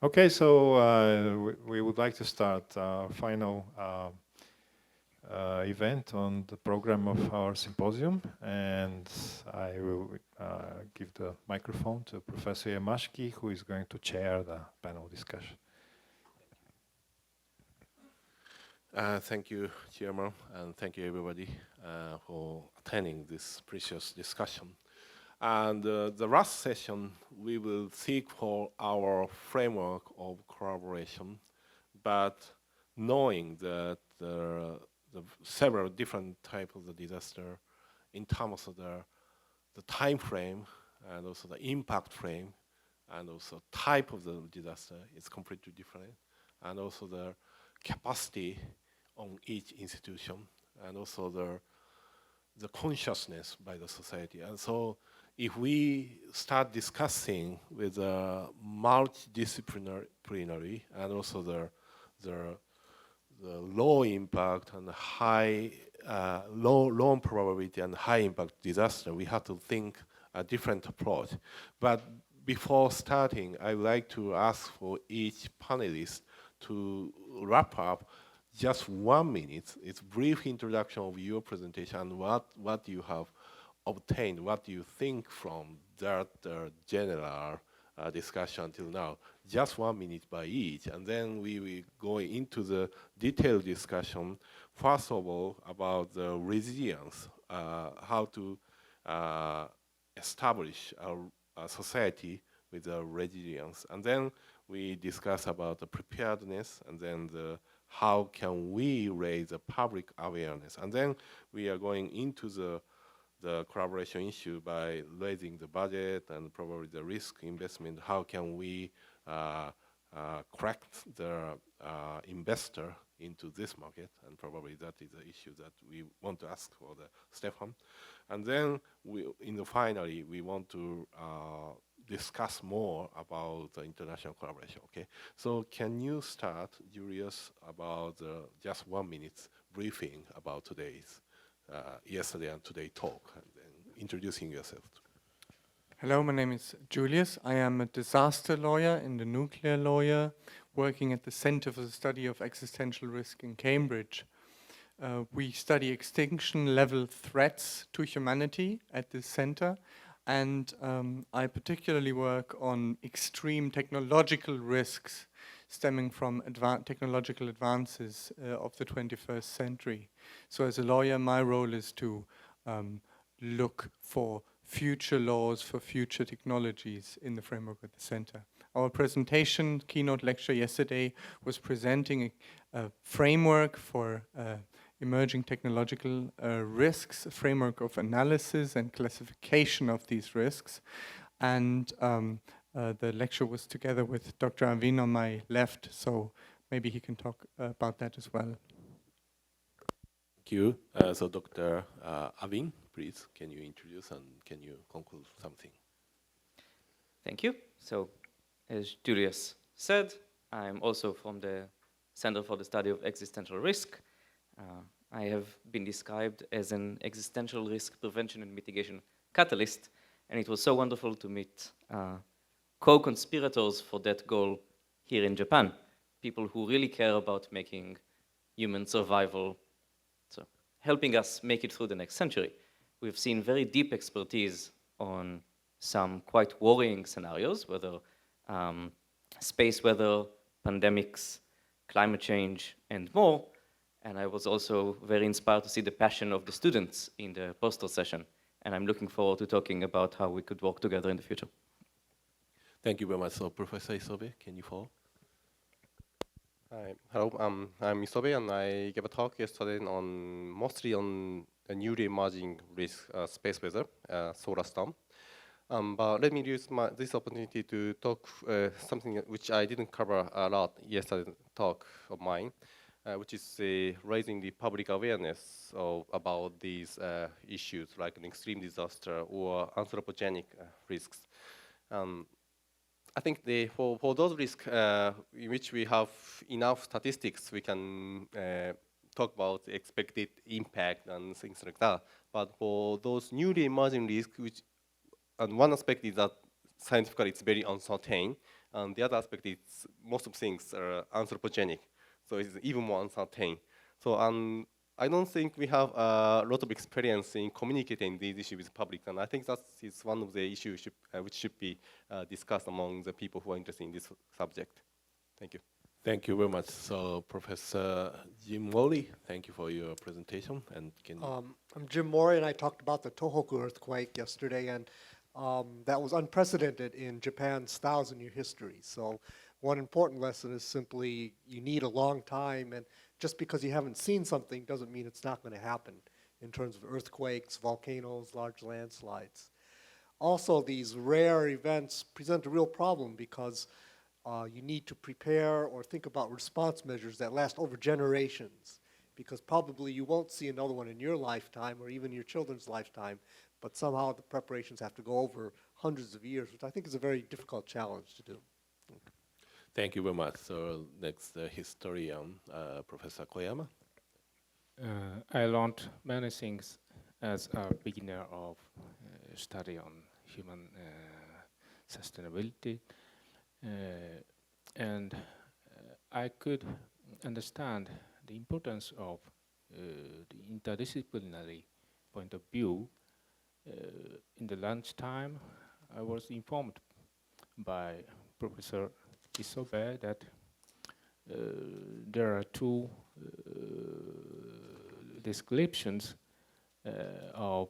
Okay, so we would like to start final event on the program of our symposium, and I will give the microphone to Professor Yamashiki, who is going to chair the panel discussion. Thank you, Chairman, and thank you everybody for attending this precious discussion. And the last session, we will seek for our framework of collaboration, but knowing that the several different types of the disaster in terms of the time frame and also the impact frame and also type of the disaster is completely different, and also the capacity on each institution and also the consciousness by the society. And so if we start discussing with a multidisciplinary and also the low impact and high low probability and high impact disaster, we have to think a different approach. But before starting, I would like to ask for each panelist to wrap up just 1 minute. It's a brief introduction of your presentation and what you have obtained, what you think from that general discussion until now. Just 1 minute by each, and then we will go into the detailed discussion. First of all, about the resilience, how to establish a society with a resilience. And then we discuss about the preparedness, and then how can we raise the public awareness. And then we are going into the collaboration issue by raising the budget and probably the risk investment. How can we correct the investor into this market? And probably that is the issue that we want to ask for the Stefan. And then finally, we want to discuss more about the international collaboration, okay? So can you start, Julius, about just 1 minute briefing about today's, yesterday and today talk, and then introducing yourself. Hello, my name is Julius. I am a disaster lawyer and a nuclear lawyer working at the Center for the Study of Existential Risk in Cambridge. We study extinction level threats to humanity at this center, and I particularly work on extreme technological risks stemming from technological advances of the 21st century. So as a lawyer, my role is to look for future laws for future technologies in the framework of the center. Our presentation, keynote lecture yesterday, was presenting a framework for emerging technological risks, a framework of analysis and classification of these risks. And the lecture was together with Dr. Avin on my left, so maybe he can talk about that as well. Thank you. So Dr. Avin, please, can you introduce and can you conclude something? Thank you. So, as Julius said, I'm also from the Center for the Study of Existential Risk. I have been described as an existential risk prevention and mitigation catalyst, and it was so wonderful to meet co-conspirators for that goal here in Japan, people who really care about making human survival, so helping us make it through the next century. We've seen very deep expertise on some quite worrying scenarios, whether space weather, pandemics, climate change, and more. And I was also very inspired to see the passion of the students in the poster session. And I'm looking forward to talking about how we could work together in the future. Thank you very much. So Professor Isobe, can you follow? Hi. Hello, I'm Isobe, and I gave a talk yesterday mostly on the newly emerging risk, space weather, solar storm. But let me use this opportunity to talk something which I didn't cover a lot yesterday talk of mine, which is raising the public awareness about these issues like an extreme disaster or anthropogenic risks. I think for those risks in which we have enough statistics, we can talk about the expected impact and things like that. But for those newly emerging risks, and one aspect is that scientifically it's very uncertain, And the other aspect is most of things are anthropogenic, so it's even more uncertain. So I don't think we have a lot of experience in communicating these issues with the public, and I think that is one of the issues which should be discussed among the people who are interested in this subject. Thank you. Thank you very much. So, Professor Jim Woolley, thank you for your presentation. And can you I'm Jim Mori, and I talked about the Tohoku earthquake yesterday, and that was unprecedented in Japan's 1,000-year history. So one important lesson is simply you need a long time, and just because you haven't seen something doesn't mean it's not going to happen in terms of earthquakes, volcanoes, large landslides. Also, these rare events present a real problem because you need to prepare or think about response measures that last over generations, because probably you won't see another one in your lifetime or even your children's lifetime, but somehow the preparations have to go over hundreds of years, which I think is a very difficult challenge to do. Thank you very much. So next, historian, Professor Koyama. I learned many things as a beginner of study on human sustainability, and I could understand the importance of the interdisciplinary point of view. In the lunchtime, I was informed by Professor Isobe that there are two descriptions of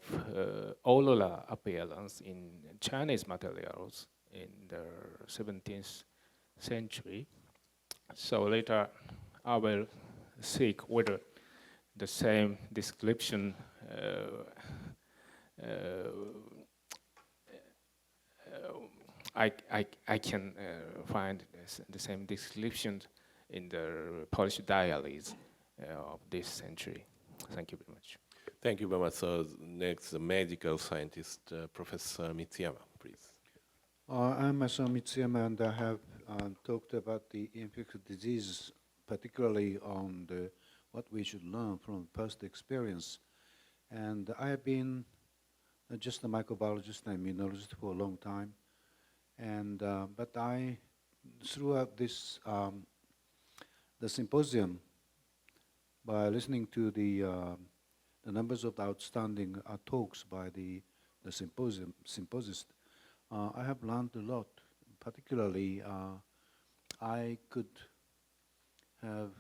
auroral appearance in Chinese materials in the 17th century. So later I will seek whether the same description I can find the same description in the Polish diaries of this century. Thank you very much. Thank you very much. So next, the medical scientist, Professor Mitsuyama, please. I'm Masaru Mitsuyama, and I have talked about the infectious diseases, particularly on what we should learn from past experience. And I have been just a microbiologist and immunologist for a long time. And but throughout this the symposium, by listening to the numbers of the outstanding talks by the symposists, I have learned a lot. Particularly, I could have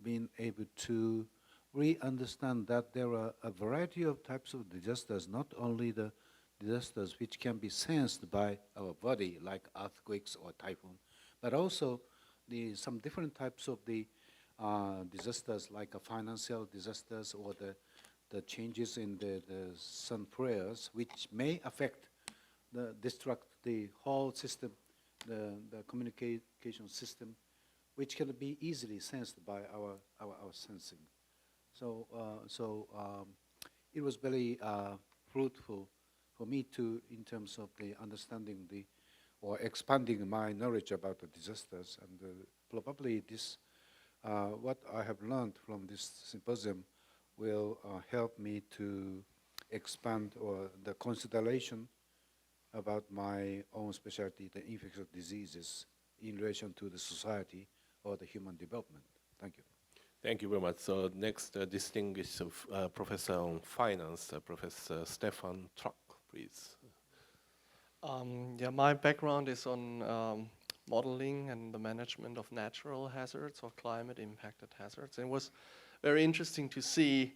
been able to re-understand that there are a variety of types of disasters, not only the disasters which can be sensed by our body, like earthquakes or typhoon, but also some different types of the disasters, like financial disasters or the changes in the sun flares, which may affect destruct the whole system, the communication system, which can be easily sensed by our sensing. So it was very fruitful for me in terms of the understanding or expanding my knowledge about the disasters, and probably this, what I have learned from this symposium will help me to expand the consideration about my own specialty, the infectious diseases, in relation to the society or the human development. Thank you. Thank you very much. So next, distinguished professor on finance, Professor Stefan Truck, please. Yeah, my background is on modeling and the management of natural hazards or climate-impacted hazards. And it was very interesting to see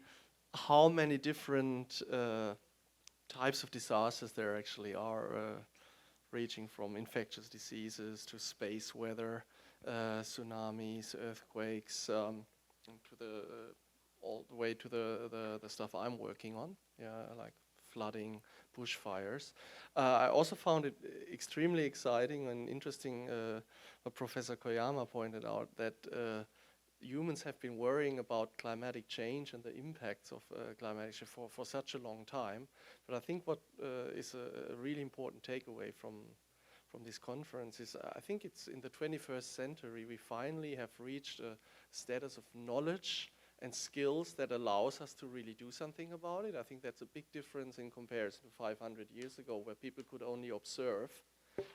how many different types of disasters there actually are, ranging from infectious diseases to space weather, tsunamis, earthquakes, all the way to the stuff I'm working on, like flooding, bushfires. I also found it extremely exciting and interesting what Professor Koyama pointed out, that humans have been worrying about climatic change and the impacts of climatic change for such a long time. But I think what is a really important takeaway from this conference is I think it's in the 21st century we finally have reached a status of knowledge and skills that allows us to really do something about it. I think that's a big difference in comparison to 500 years ago, where people could only observe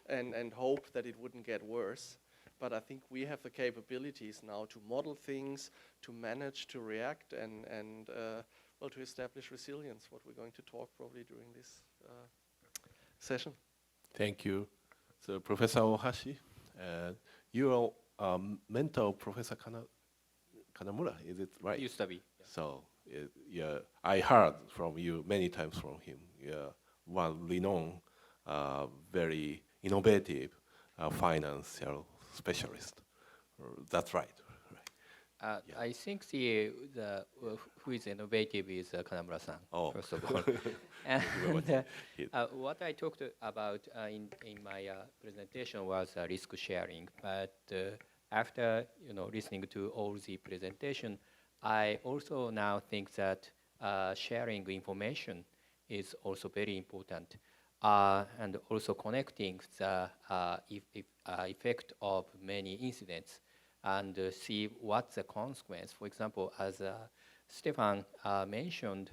and hope that it wouldn't get worse. But I think we have the capabilities now to model things, to manage, to react, and well, to establish resilience, what we're going to talk probably during this session. Thank you. So, Professor Ohashi, you are mentor of Professor Kanamura, is it right? Used to be. Yeah. So, yeah, I heard from you many times from him. Yeah, one renowned, very innovative financial specialist. That's right. Yeah. I think the who is innovative is Kanamura-san, Oh. first of all. And what I talked about in my presentation was risk sharing. But after listening to all the presentation, I also now think that sharing information is also very important, and also connecting the effect of many incidents and see what's the consequence. For example, as Stefan mentioned,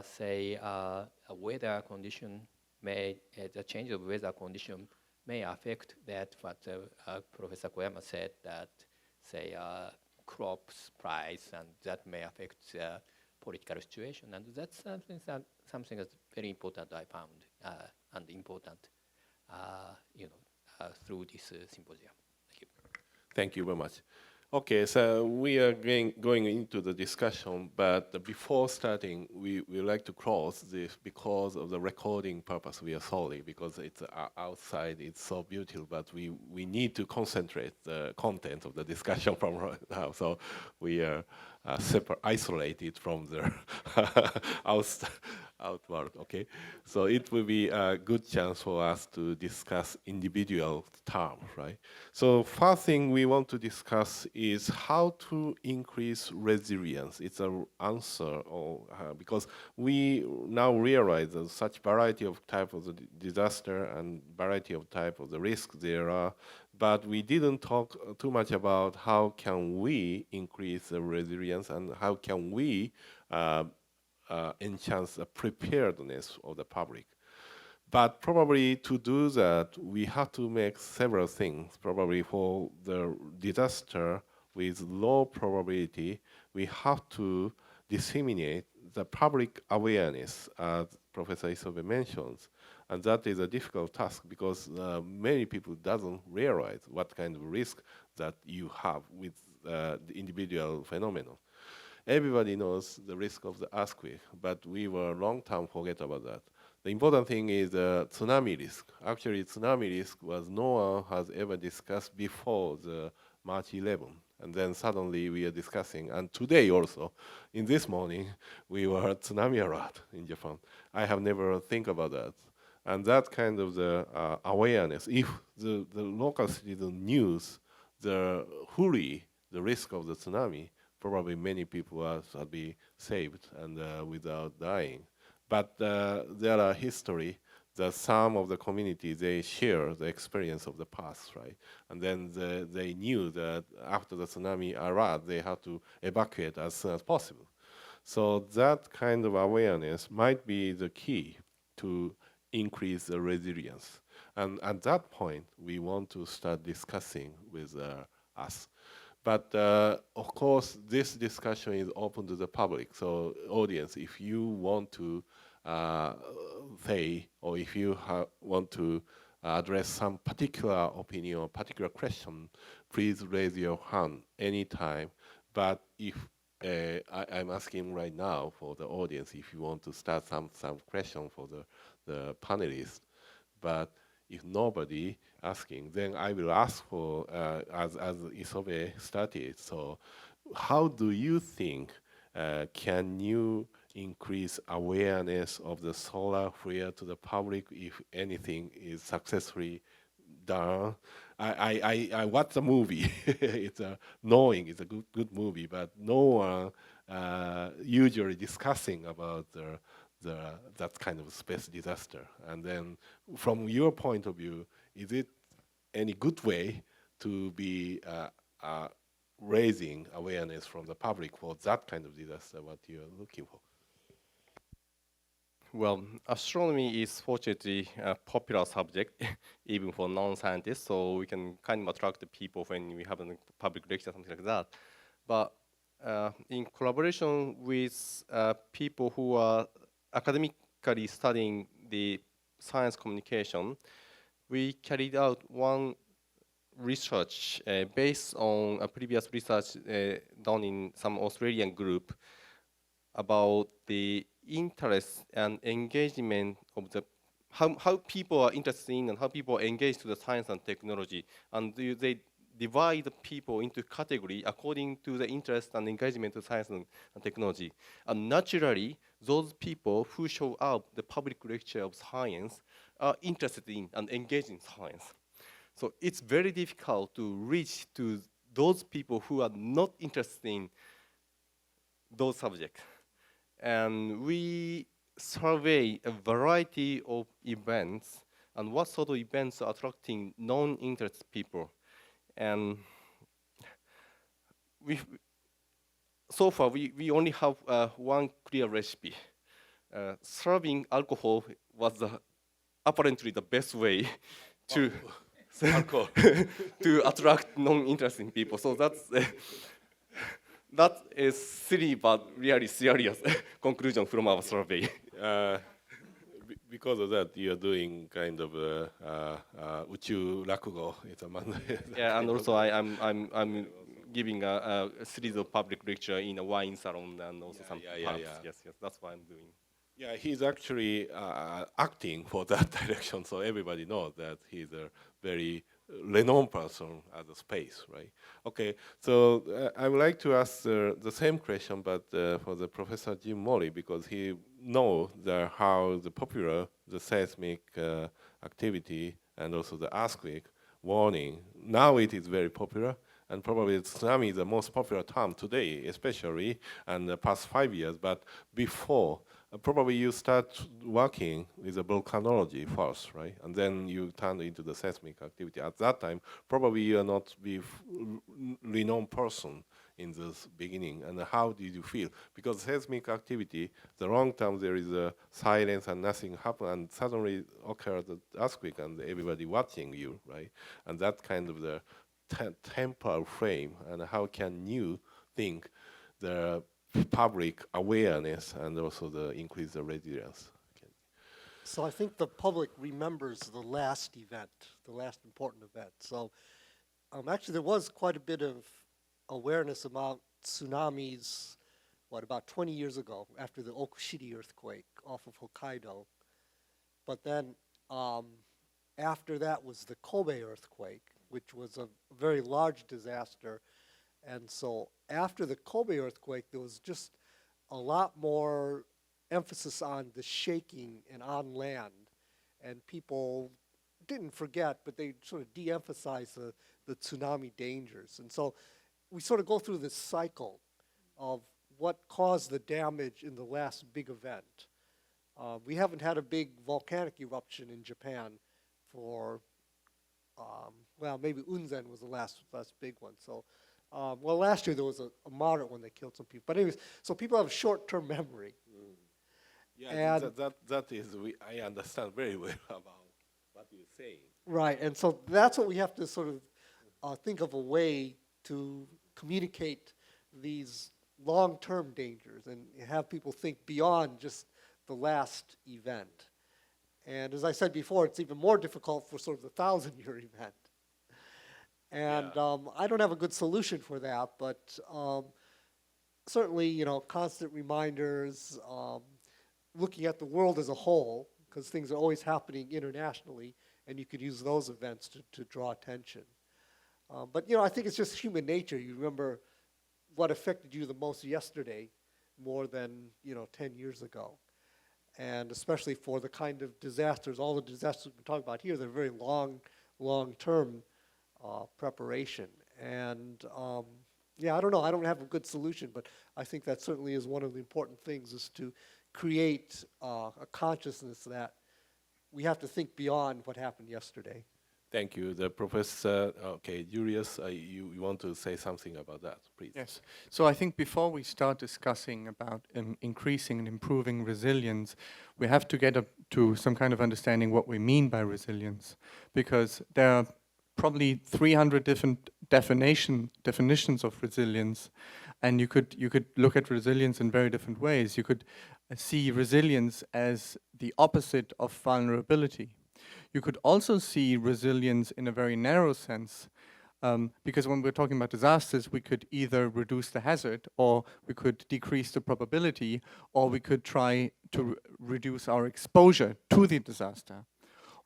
say a weather condition the change of weather condition may affect that, what Professor Koyama said, that say crops price, and that may affect the political situation. And that's something that's very important I found, and important through this symposium. Thank you very much. Okay, so we are going into the discussion, but before starting, we like to close this because of the recording purpose. We are sorry, because it's outside, it's so beautiful, but we need to concentrate the content of the discussion from right now. So we are isolated from the outward, okay? So it will be a good chance for us to discuss individual terms, right? So first thing we want to discuss is how to increase resilience. It's an answer, because we now realize that such variety of type of the disaster and variety of type of the risk there are, but we didn't talk too much about how can we increase the resilience and how can we enhance the preparedness of the public. But probably to do that, we have to make several things. Probably for the disaster with low probability, we have to disseminate the public awareness, as Professor Isobe mentions. And that is a difficult task because many people doesn't realize what kind of risk that you have with the individual phenomenon. Everybody knows the risk of the earthquake, but we were long time forget about that. The important thing is the tsunami risk. Actually, tsunami risk was no one has ever discussed before the March 11. And then suddenly we are discussing, and today also, in this morning, we were at tsunami alert in Japan. I have never think about that. And that kind of the awareness, if the local citizen knew fully the risk of the tsunami, probably many people will be saved and without dying. But there are history that some of the communities, they share the experience of the past, right? And then they knew that after the tsunami alert, they had to evacuate as soon as possible. So that kind of awareness might be the key to increase the resilience. And at that point, we want to start discussing with us. But of course, this discussion is open to the public. So audience, if you want to say, or if you want to address some particular opinion or particular question, please raise your hand anytime. But if I'm asking right now for the audience, if you want to start some question for the panelists, but if nobody asking, then I will ask for, as Isobe started, so how do you think can you increase awareness of the solar flare to the public if anything is successfully done? I watched the movie. It's knowing it's a good movie, but no one usually discussing about that kind of space disaster. And then from your point of view, is it any good way to be raising awareness from the public for that kind of disaster, what you're looking for? Well, astronomy is fortunately a popular subject, even for non-scientists, so we can kind of attract the people when we have a public lecture, something like that. But in collaboration with people who are academically studying the science communication, we carried out one research based on a previous research done in some Australian group about the interest and engagement of the how people are interested in and how people are engaged to the science and technology, and they divide the people into category according to the interest and engagement to science and technology. And naturally, those people who show up the public lecture of science are interested in and engaged in science. So it's very difficult to reach to those people who are not interested in those subjects. And we survey a variety of events and what sort of events are attracting non-interested people. And so far, we only have one clear recipe. Serving alcohol was apparently the best way to to attract non-interesting people. So that is silly but really serious conclusion from our survey. Because of that, you are doing kind of uchu rakugo. It's a yeah, and also I'm giving a series of public lecture in a wine salon and also some pubs. Yes, that's what I'm doing. Yeah, he's actually acting for that direction, so everybody knows that he's a very renowned person at the space, right? Okay, so I would like to ask the same question, but for the Professor Jim Morley, because he knows how the popular, the seismic activity and also the earthquake warning, now it is very popular, and probably tsunami is the most popular term today, especially in the past 5 years, but before, probably you start working with the volcanology first, right? And then you turn into the seismic activity. At that time, probably you are not the renowned person in the beginning. And how did you feel? Because seismic activity, the long term there is a silence and nothing happens, and suddenly occurs the earthquake and everybody watching you, right? And that kind of the temporal frame, and how can you think the public awareness and also the increase the resilience? Okay. So I think the public remembers the last event, the last important event. So actually there was quite a bit of awareness about tsunamis, about 20 years ago after the Okushiri earthquake off of Hokkaido. But then after that was the Kobe earthquake, which was a very large disaster. And so after the Kobe earthquake, there was just a lot more emphasis on the shaking and on land. And people didn't forget, but they sort of de-emphasized the tsunami dangers. And so we sort of go through this cycle of what caused the damage in the last big event. We haven't had a big volcanic eruption in Japan for, well, maybe Unzen was the last big one. So. Well, last year there was a moderate one that killed some people. But anyways, so people have a short-term memory. Mm. Yeah, and that is, I understand very well about what you're saying. Right, and so that's what we have to sort of think of a way to communicate these long-term dangers and have people think beyond just the last event. And as I said before, it's even more difficult for sort of the 1,000-year event. And I don't have a good solution for that, but certainly, constant reminders, looking at the world as a whole, because things are always happening internationally, and you could use those events to draw attention. But, I think it's just human nature. You remember what affected you the most yesterday more than, 10 years ago. And especially for the kind of disasters, all the disasters we're talking about here, they're very long-term preparation. And I don't know, I don't have a good solution, but I think that certainly is one of the important things, is to create a consciousness that we have to think beyond what happened yesterday. Thank you. The professor, okay, Julius, you want to say something about that, please? Yes. So I think before we start discussing about increasing and improving resilience, we have to get up to some kind of understanding what we mean by resilience, because there are probably 300 different definitions of resilience, and you could look at resilience in very different ways. You could see resilience as the opposite of vulnerability. You could also see resilience in a very narrow sense, because when we're talking about disasters, we could either reduce the hazard, or we could decrease the probability, or we could try to reduce our exposure to the disaster.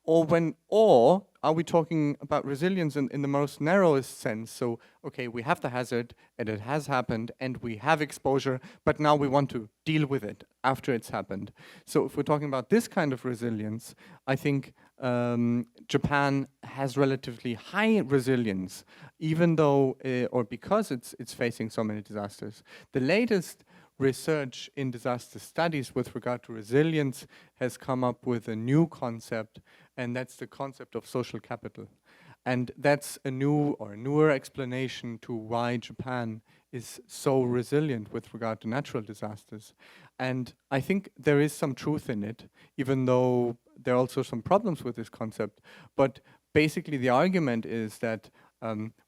Or are we talking about resilience in the most narrowest sense? So, okay, we have the hazard, and it has happened, and we have exposure, but now we want to deal with it after it's happened. So if we're talking about this kind of resilience, I think Japan has relatively high resilience, even though, or because it's facing so many disasters. The latest research in disaster studies with regard to resilience has come up with a new concept, and that's the concept of social capital. And that's a new or a newer explanation to why Japan is so resilient with regard to natural disasters. And I think there is some truth in it, even though there are also some problems with this concept. But basically the argument is that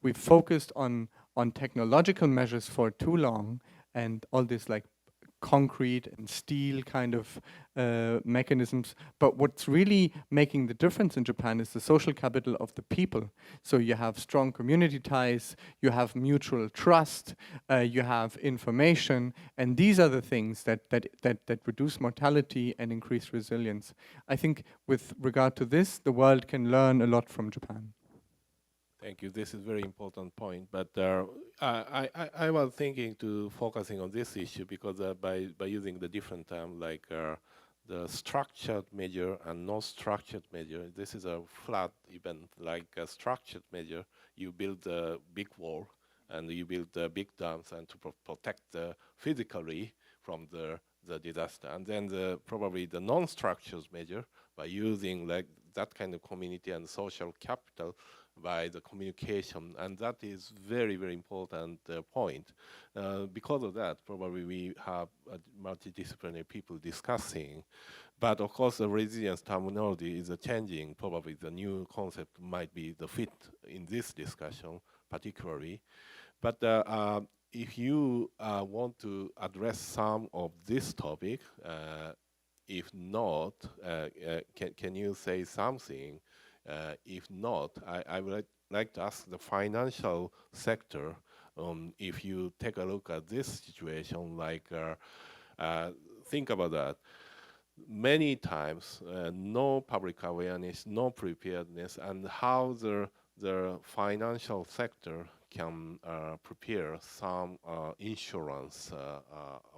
we've focused on technological measures for too long, and all this like concrete and steel kind of mechanisms. But what's really making the difference in Japan is the social capital of the people. So you have strong community ties, you have mutual trust, you have information, and these are the things that reduce mortality and increase resilience. I think with regard to this, the world can learn a lot from Japan. Thank you. This is a very important point. But I was thinking to focusing on this issue because by using the different term like the structured measure and non-structured measure, this is a flat event. Like a structured measure, you build a big wall and you build big dams and to protect physically from the disaster. And then probably the non-structured measure by using like that kind of community and social capital by the communication, and that is very, very important point. Because of that, probably we have multidisciplinary people discussing, but of course the resilience terminology is changing. Probably the new concept might be the fit in this discussion particularly. But if you want to address some of this topic, if not, can you say something? If not, I would like to ask the financial sector, if you take a look at this situation, like think about that. Many times, no public awareness, no preparedness, and how the financial sector can prepare some insurance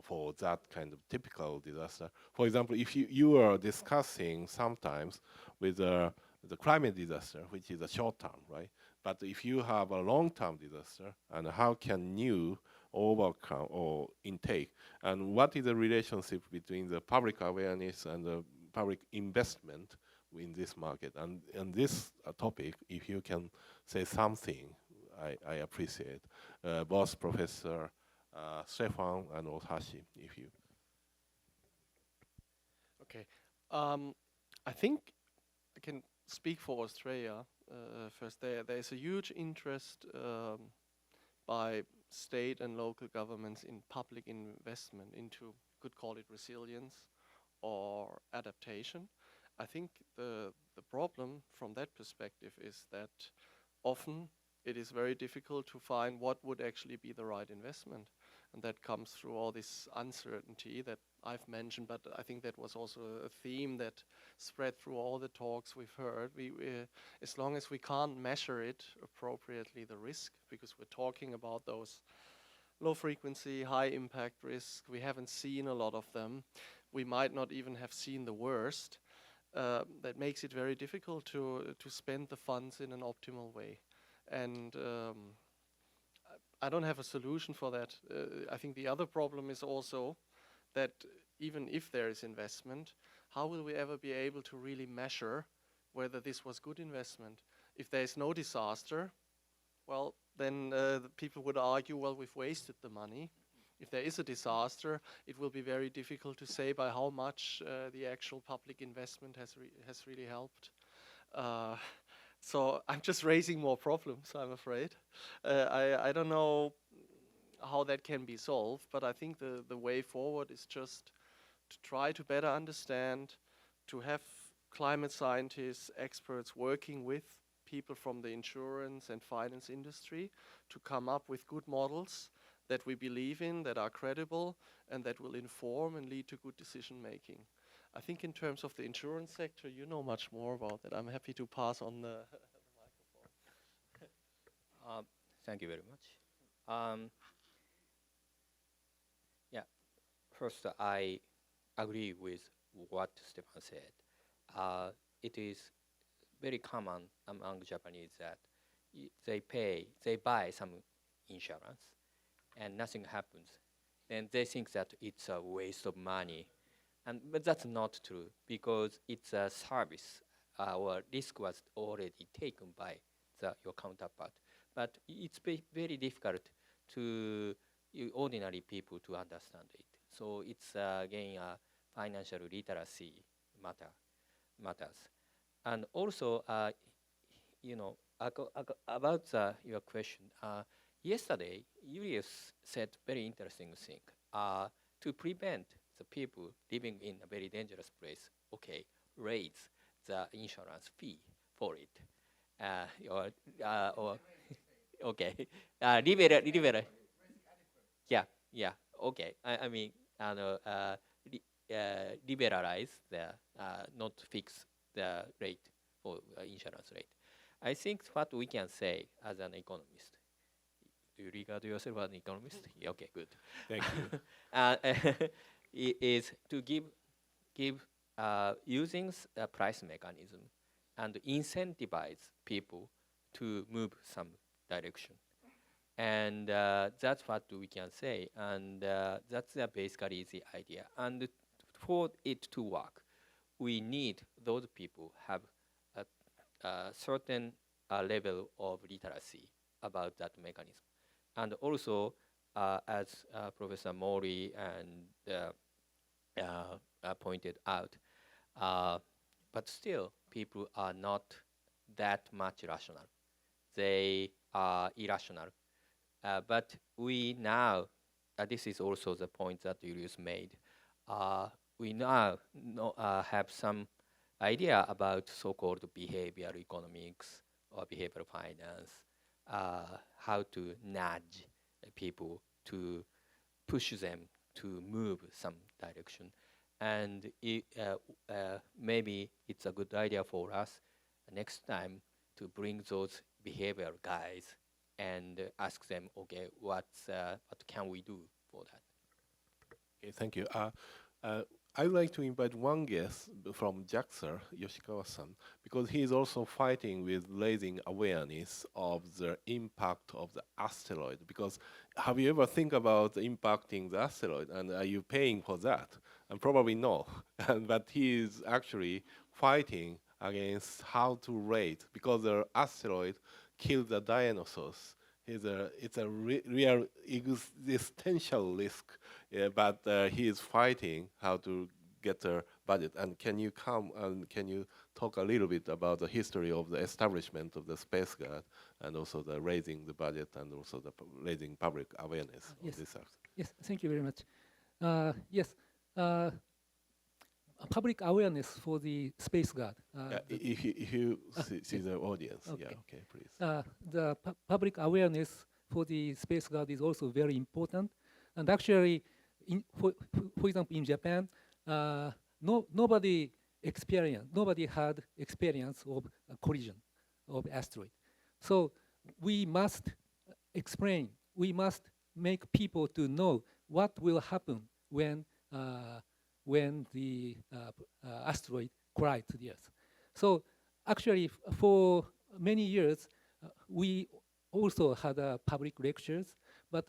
for that kind of typical disaster. For example, if you are discussing sometimes with the climate disaster, which is a short term, right? But if you have a long-term disaster, and how can you overcome or intake? And what is the relationship between the public awareness and the public investment in this market? And this topic, if you can say something, I appreciate. Both Professor Stefan and Osashi, if you. Okay. I think I can speak for Australia first. There's a huge interest by state and local governments in public investment into, could call it resilience or adaptation. I think the problem from that perspective is that often it is very difficult to find what would actually be the right investment. And that comes through all this uncertainty that I've mentioned, but I think that was also a theme that spread through all the talks we've heard. As long as we can't measure it appropriately, the risk, because we're talking about those low frequency, high impact risks, we haven't seen a lot of them. We might not even have seen the worst. That makes it very difficult to spend the funds in an optimal way. And I don't have a solution for that. I think the other problem is also that even if there is investment, how will we ever be able to really measure whether this was good investment? If there's no disaster, well, then the people would argue, well, we've wasted the money. If there is a disaster, it will be very difficult to say by how much the actual public investment has really helped. So I'm just raising more problems, I'm afraid. I don't know how that can be solved, but I think the way forward is just to try to better understand, to have climate scientists, experts working with people from the insurance and finance industry to come up with good models that we believe in, that are credible, and that will inform and lead to good decision making. I think in terms of the insurance sector, you know much more about that. I'm happy to pass on the microphone. Thank you very much. Yeah, first I agree with what Stefan said. It is very common among Japanese that they buy some insurance and nothing happens. And they think that it's a waste of money. But that's not true, because it's a service. Our risk was already taken by your counterpart. But it's very difficult to ordinary people to understand it. So it's again a financial literacy matters. And also, you know, about your question, yesterday, Julius said very interesting thing. To prevent the people living in a very dangerous place, okay, raise the insurance fee for it. Or okay, liberal. Yeah, okay. I mean, liberalize the, not fix the rate for insurance rate. I think what we can say as an economist. Do you regard yourself as an economist? Yeah, okay, good. Thank you. Is to give using a price mechanism and incentivize people to move some direction. And that's what we can say. And that's basically the idea. And for it to work, we need those people have a certain level of literacy about that mechanism. And also, as Professor Mori and pointed out, but still people are not that much rational. They are irrational. But we now, this is also the point that Julius made, we now have some idea about so-called behavioral economics or behavioral finance, how to nudge people to push them to move some direction. And maybe it's a good idea for us next time to bring those behavioral guys and ask them, okay, what can we do for that? Okay, thank you. I'd like to invite one guest from JAXA, Yoshikawa-san, because he is also fighting with raising awareness of the impact of the asteroid. Because have you ever think about impacting the asteroid, and are you paying for that? And probably no. But he is actually fighting against how to rate, because the asteroid killed the dinosaurs. It's a real existential risk, but he is fighting how to get a budget. And can you come and can you talk a little bit about the history of the establishment of the Space Guard and also the raising the budget and also the raising public awareness yes. of this? Yes, thank you very much. Yes. Public awareness for the Space Guard. If you see the audience, okay. Yeah, okay, please. The public awareness for the Space Guard is also very important. And actually, for example, in Japan, nobody had experience of a collision of asteroid. So we must explain, we must make people to know what will happen when the asteroid collides to the Earth. So actually, for many years, we also had public lectures, but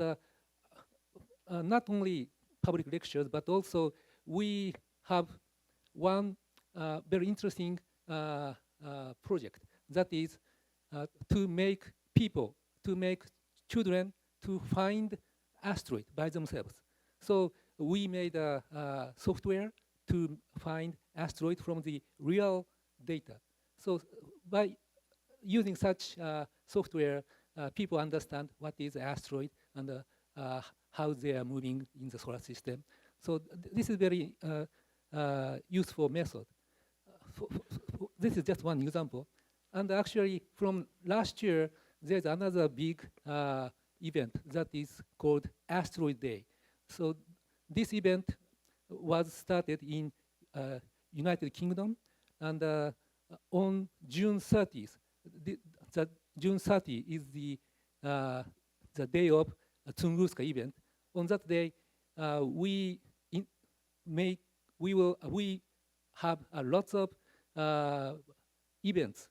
not only public lectures, but also we have one very interesting project. That is, to make people, to make children to find asteroid by themselves. So we made a software to find asteroid from the real data. So by using such software, people understand what is asteroid and how they are moving in the solar system. So this is very useful method. This is just one example. And actually, from last year, there's another big event that is called Asteroid Day. So this event was started in United Kingdom, and on June 30th, June 30 is the day of Tunguska event. On that day, we have lots of events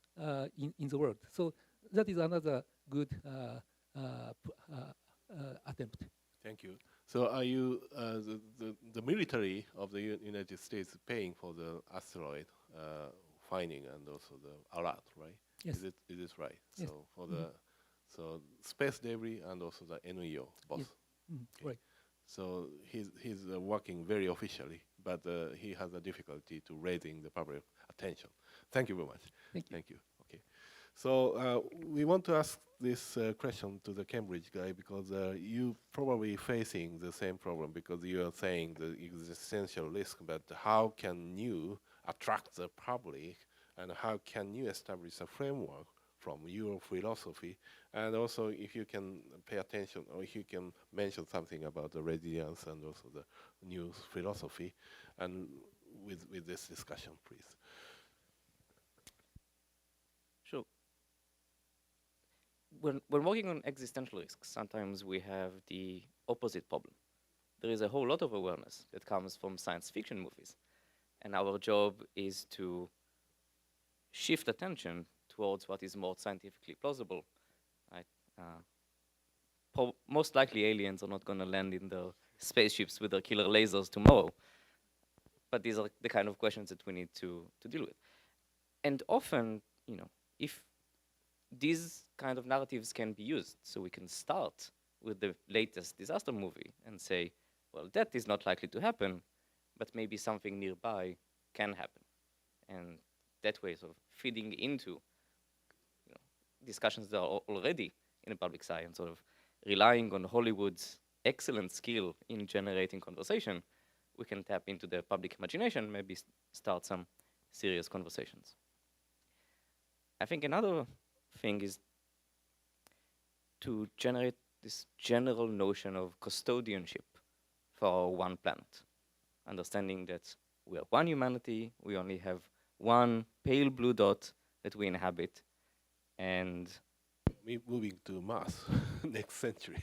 in the world. So that is another good attempt. Thank you. So are you, the military of the United States paying for the asteroid finding and also the alert, right? Yes. Is it right? Yes. So for the so space debris and also the NEO both. Yes. Okay. Right. So he's working very officially, but he has a difficulty to raising the public attention. Thank you very much. Thank you. Okay. So we want to ask this question to the Cambridge guy because you probably facing the same problem because you are saying the existential risk, but how can you attract the public and how can you establish a framework from your philosophy? And also if you can pay attention or if you can mention something about the resilience and also the new philosophy and with this discussion, please. Sure. When working on existential risks, sometimes we have the opposite problem. There is a whole lot of awareness that comes from science fiction movies. And our job is to shift attention towards what is more scientifically plausible. Right? Most likely aliens are not going to land in the spaceships with their killer lasers tomorrow. But these are the kind of questions that we need to deal with. And often, if these kind of narratives can be used, so we can start with the latest disaster movie and say, well, that is not likely to happen, but maybe something nearby can happen. And that way, sort of feeding into discussions that are already in the public science, sort of relying on Hollywood's excellent skill in generating conversation, we can tap into the public imagination, maybe start some serious conversations. I think another thing is to generate this general notion of custodianship for one planet, understanding that we are one humanity, we only have one pale blue dot that we inhabit, and we moving to Mars next century.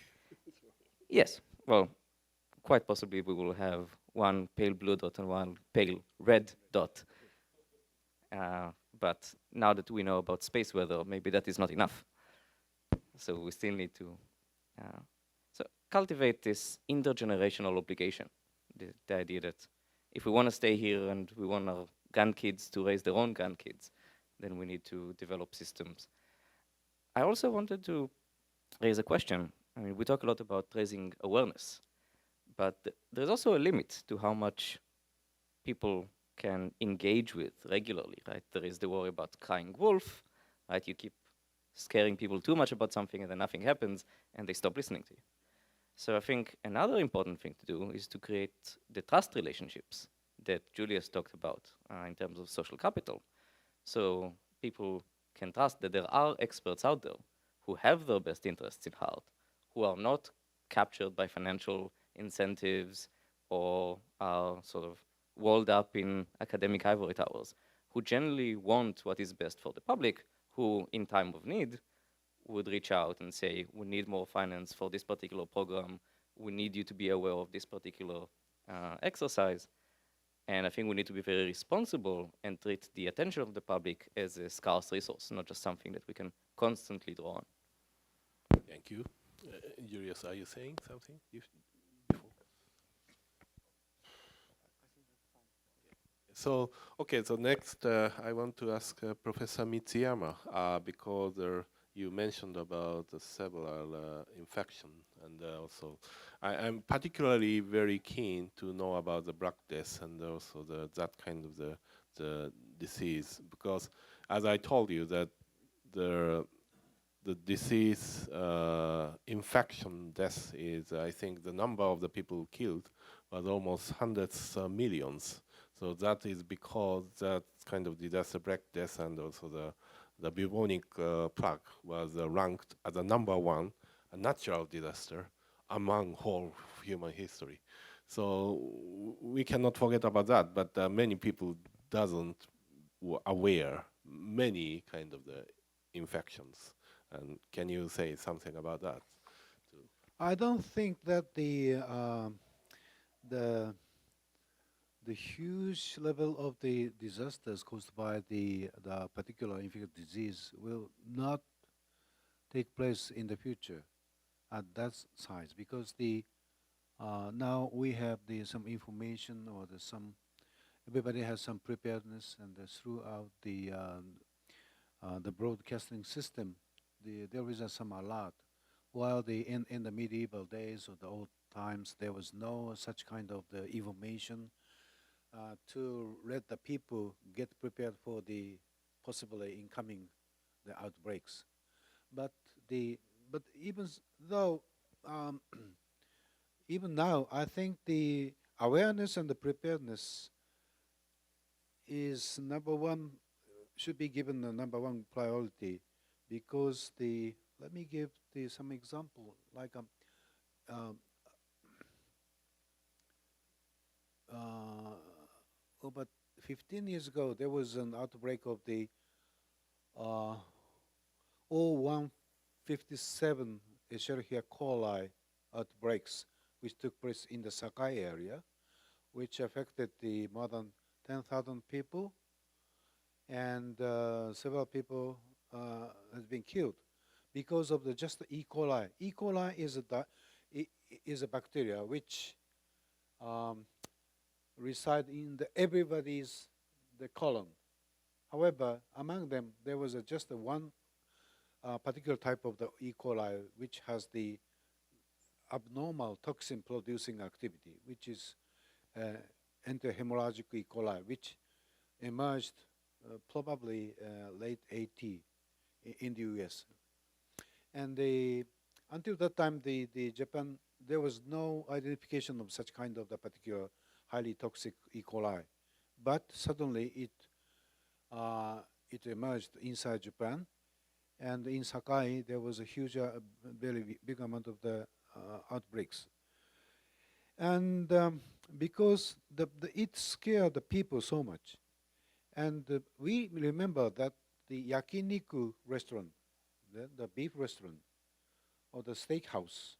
Yes, well, quite possibly we will have one pale blue dot and one pale red dot. But now that we know about space weather, maybe that is not enough. So we still need to cultivate this intergenerational obligation, the idea that if we want to stay here and we want our grandkids to raise their own grandkids, then we need to develop systems. I also wanted to raise a question. I mean, we talk a lot about raising awareness, but there's also a limit to how much people can engage with regularly, right? There is the worry about crying wolf, right? You keep scaring people too much about something and then nothing happens and they stop listening to you. So I think another important thing to do is to create the trust relationships that Julius talked about in terms of social capital. So people can trust that there are experts out there who have their best interests in heart, who are not captured by financial incentives or are sort of walled up in academic ivory towers, who generally want what is best for the public, who in time of need would reach out and say, we need more finance for this particular program, we need you to be aware of this particular exercise. And I think we need to be very responsible and treat the attention of the public as a scarce resource, not just something that we can constantly draw on. Thank you. Julius, are you saying something before? So, okay, so next I want to ask Professor Mitsuyama, because you mentioned about several infection, and also I'm particularly very keen to know about the Black Death and also that kind of the disease, because as I told you that the disease infection death is, I think the number of the people killed was almost hundreds of millions. So that is because that kind of disaster Black Death and also the bubonic plague was ranked as a #1 a natural disaster among whole human history. So we cannot forget about that, but many people doesn't aware many kind of the infections. And can you say something about that? I don't think that the huge level of the disasters caused by the particular infectious disease will not take place in the future at that size, because now we have some information, or everybody has some preparedness, and throughout the broadcasting system, there is some alert. While in the medieval days or the old times, there was no such kind of the information to let the people get prepared for the possibly incoming the outbreaks. But even though even now, I think the awareness and the preparedness is should be given the #1 priority, because let me give some example, like about 15 years ago, there was an outbreak of the O157 Escherichia coli outbreaks, which took place in the Sakai area, which affected more than 10,000 people, and several people has been killed because of just the E. coli. E. coli is a bacteria which reside in everybody's colon. However, among them, there was just one particular type of the E. coli which has the abnormal toxin-producing activity, which is enterhemorrhagic E. coli, which emerged probably late 80 in the US. And until that time, the Japan, there was no identification of such kind of the particular highly toxic E. coli. But suddenly it emerged inside Japan, and in Sakai there was a huge, very big amount of the outbreaks. And because it scared the people so much, and we remember that the yakiniku restaurant, the beef restaurant, or the steakhouse,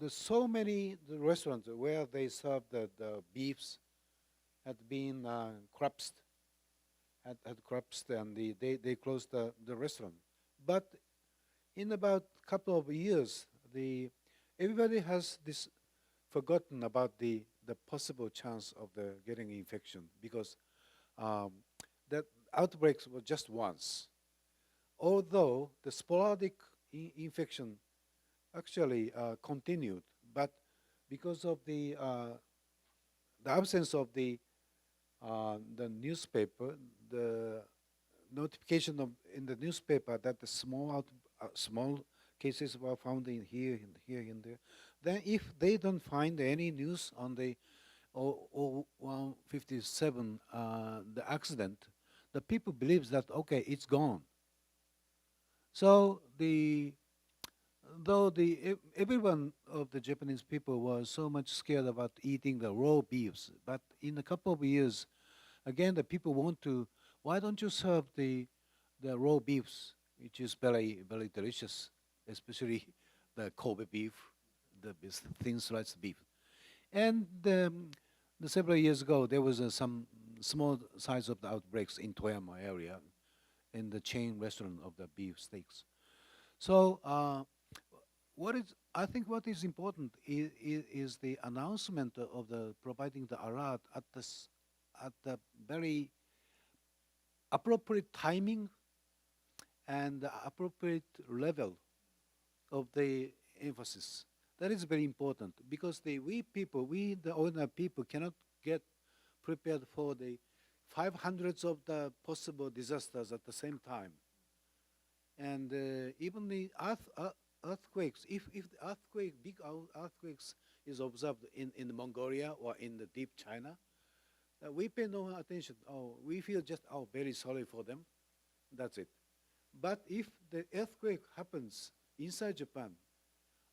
there's so many restaurants where they serve the beefs had been collapsed, and they closed the restaurant. But in about a couple of years, everybody has forgotten about the possible chance of getting infection, because that outbreaks were just once. Although the sporadic infection actually continued, but because of the absence of the newspaper, the notification in the newspaper that the small cases were found in here and there, then if they don't find any news on the 157 the accident, the people believes that okay, it's gone. So everyone of the Japanese people was so much scared about eating the raw beefs, but in a couple of years, again the people want to. Why don't you serve the raw beefs, which is very very delicious, especially the Kobe beef, the thin sliced beef. And several years ago, there was some small size of the outbreaks in Toyama area, in the chain restaurant of the beef steaks. So I think what is important is the announcement of providing the alert at at the very appropriate timing and the appropriate level of the emphasis. That is very important because the ordinary people, cannot get prepared for the 500s of the possible disasters at the same time. And even the earthquakes, if the big earthquakes is observed in Mongolia or in the deep China, we pay no attention. We feel just very sorry for them. That's it. But if the earthquake happens inside Japan,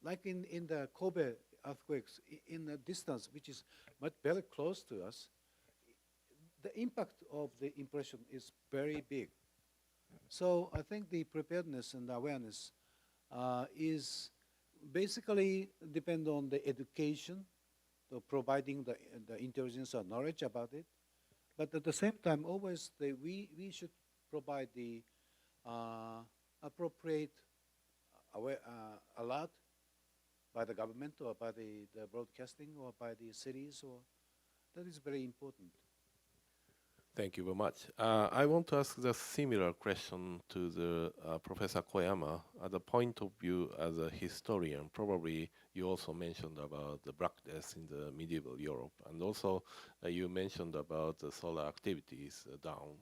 like in the Kobe earthquakes, in a distance which is very close to us, the impact of the impression is very big. So I think the preparedness and awareness is basically depend on the education, providing the intelligence or knowledge about it. But at the same time, always we should provide the appropriate alert by the government or by the broadcasting or by the cities. That is very important. Thank you very much. I want to ask the similar question to the Professor Koyama at the point of view as a historian. Probably you also mentioned about the Black Death in the medieval Europe, and also you mentioned about the solar activities down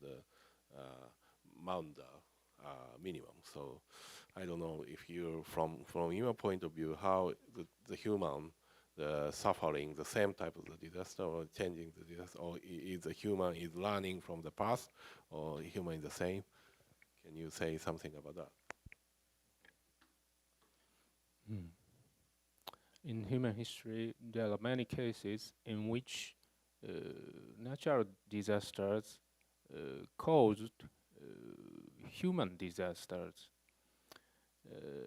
the Mount minimum. So I don't know if you, from your point of view, how the human suffering the same type of the disaster or changing the disaster, or is the human is learning from the past, or human is the same? Can you say something about that? In human history, there are many cases in which natural disasters caused human disasters.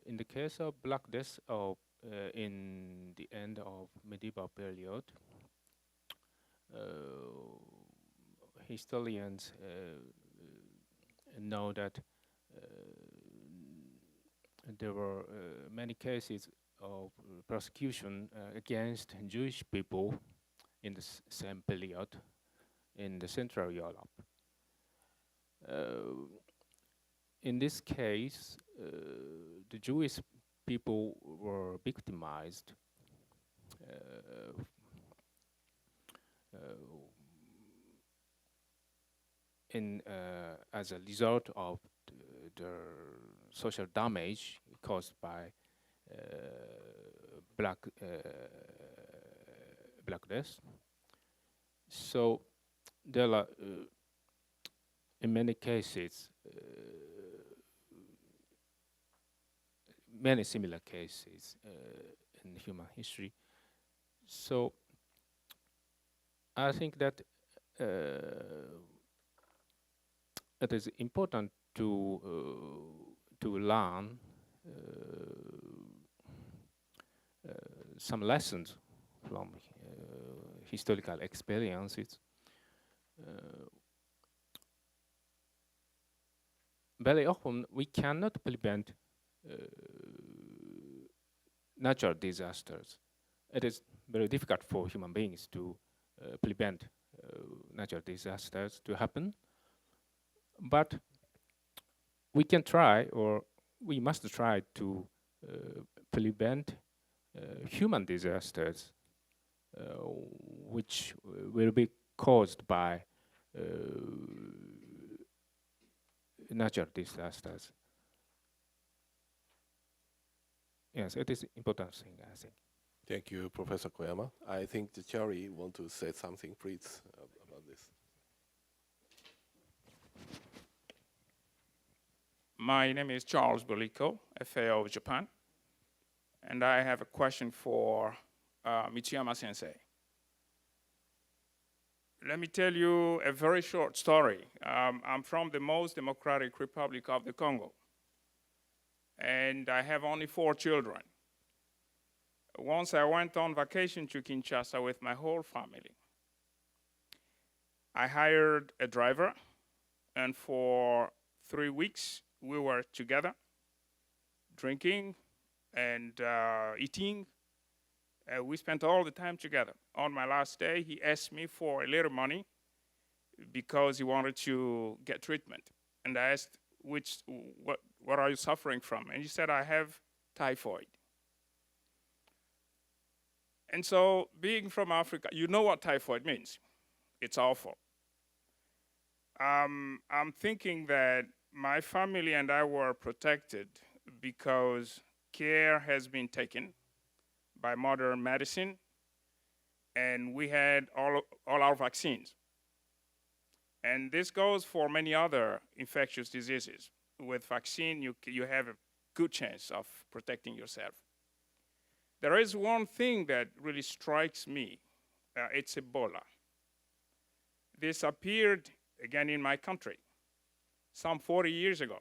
In the case of Black Death in the end of medieval period, historians know that there were many cases of persecution against Jewish people in the same period in the Central Europe. In this case, the Jewish people were victimized as a result of the social damage caused by Black Death. So there are, in many cases, many similar cases in human history. So I think that it is important to learn some lessons from historical experiences. Very often we cannot prevent natural disasters. It is very difficult for human beings to prevent natural disasters to happen. But we can try, or we must try to prevent human disasters which will be caused by natural disasters. Yes, it is important thing, I think. Thank you, Professor Koyama. I think the Cherry want to say something, please, about this. My name is Charles Boliko, FAO of Japan, and I have a question for Mitsuyama Sensei. Let me tell you a very short story. I'm from the most democratic republic of the Congo, and I have only 4 children. Once I went on vacation to Kinshasa with my whole family. I hired a driver, and for 3 weeks, we were together, drinking and eating We spent all the time together. On my last day, he asked me for a little money because he wanted to get treatment. And I asked, what are you suffering from? And he said, I have typhoid. And so, being from Africa, you know what typhoid means. It's awful. I'm thinking that my family and I were protected because care has been taken by modern medicine, and we had all our vaccines. And this goes for many other infectious diseases. With vaccine, you have a good chance of protecting yourself. There is one thing that really strikes me. It's Ebola. This appeared again in my country some 40 years ago.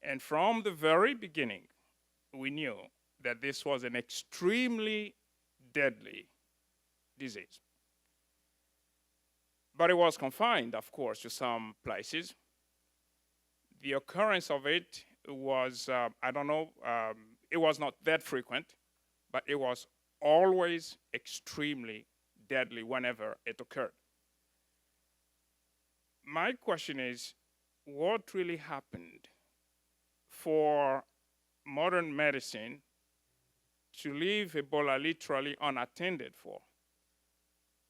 And from the very beginning, we knew that this was an extremely deadly disease. But it was confined, of course, to some places. The occurrence of it was, it was not that frequent, but it was always extremely deadly whenever it occurred. My question is, what really happened for modern medicine to leave Ebola literally unattended for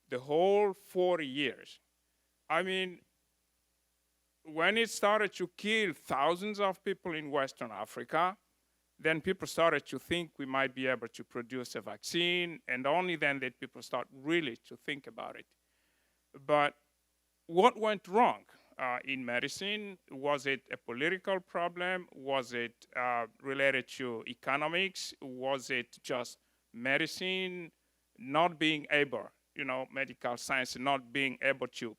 the whole 40 years? I mean, when it started to kill thousands of people in Western Africa, then people started to think we might be able to produce a vaccine, and only then did people start really to think about it. But what went wrong in medicine? Was it a political problem? Was it related to economics? Was it just medicine not being able, medical science not being able to,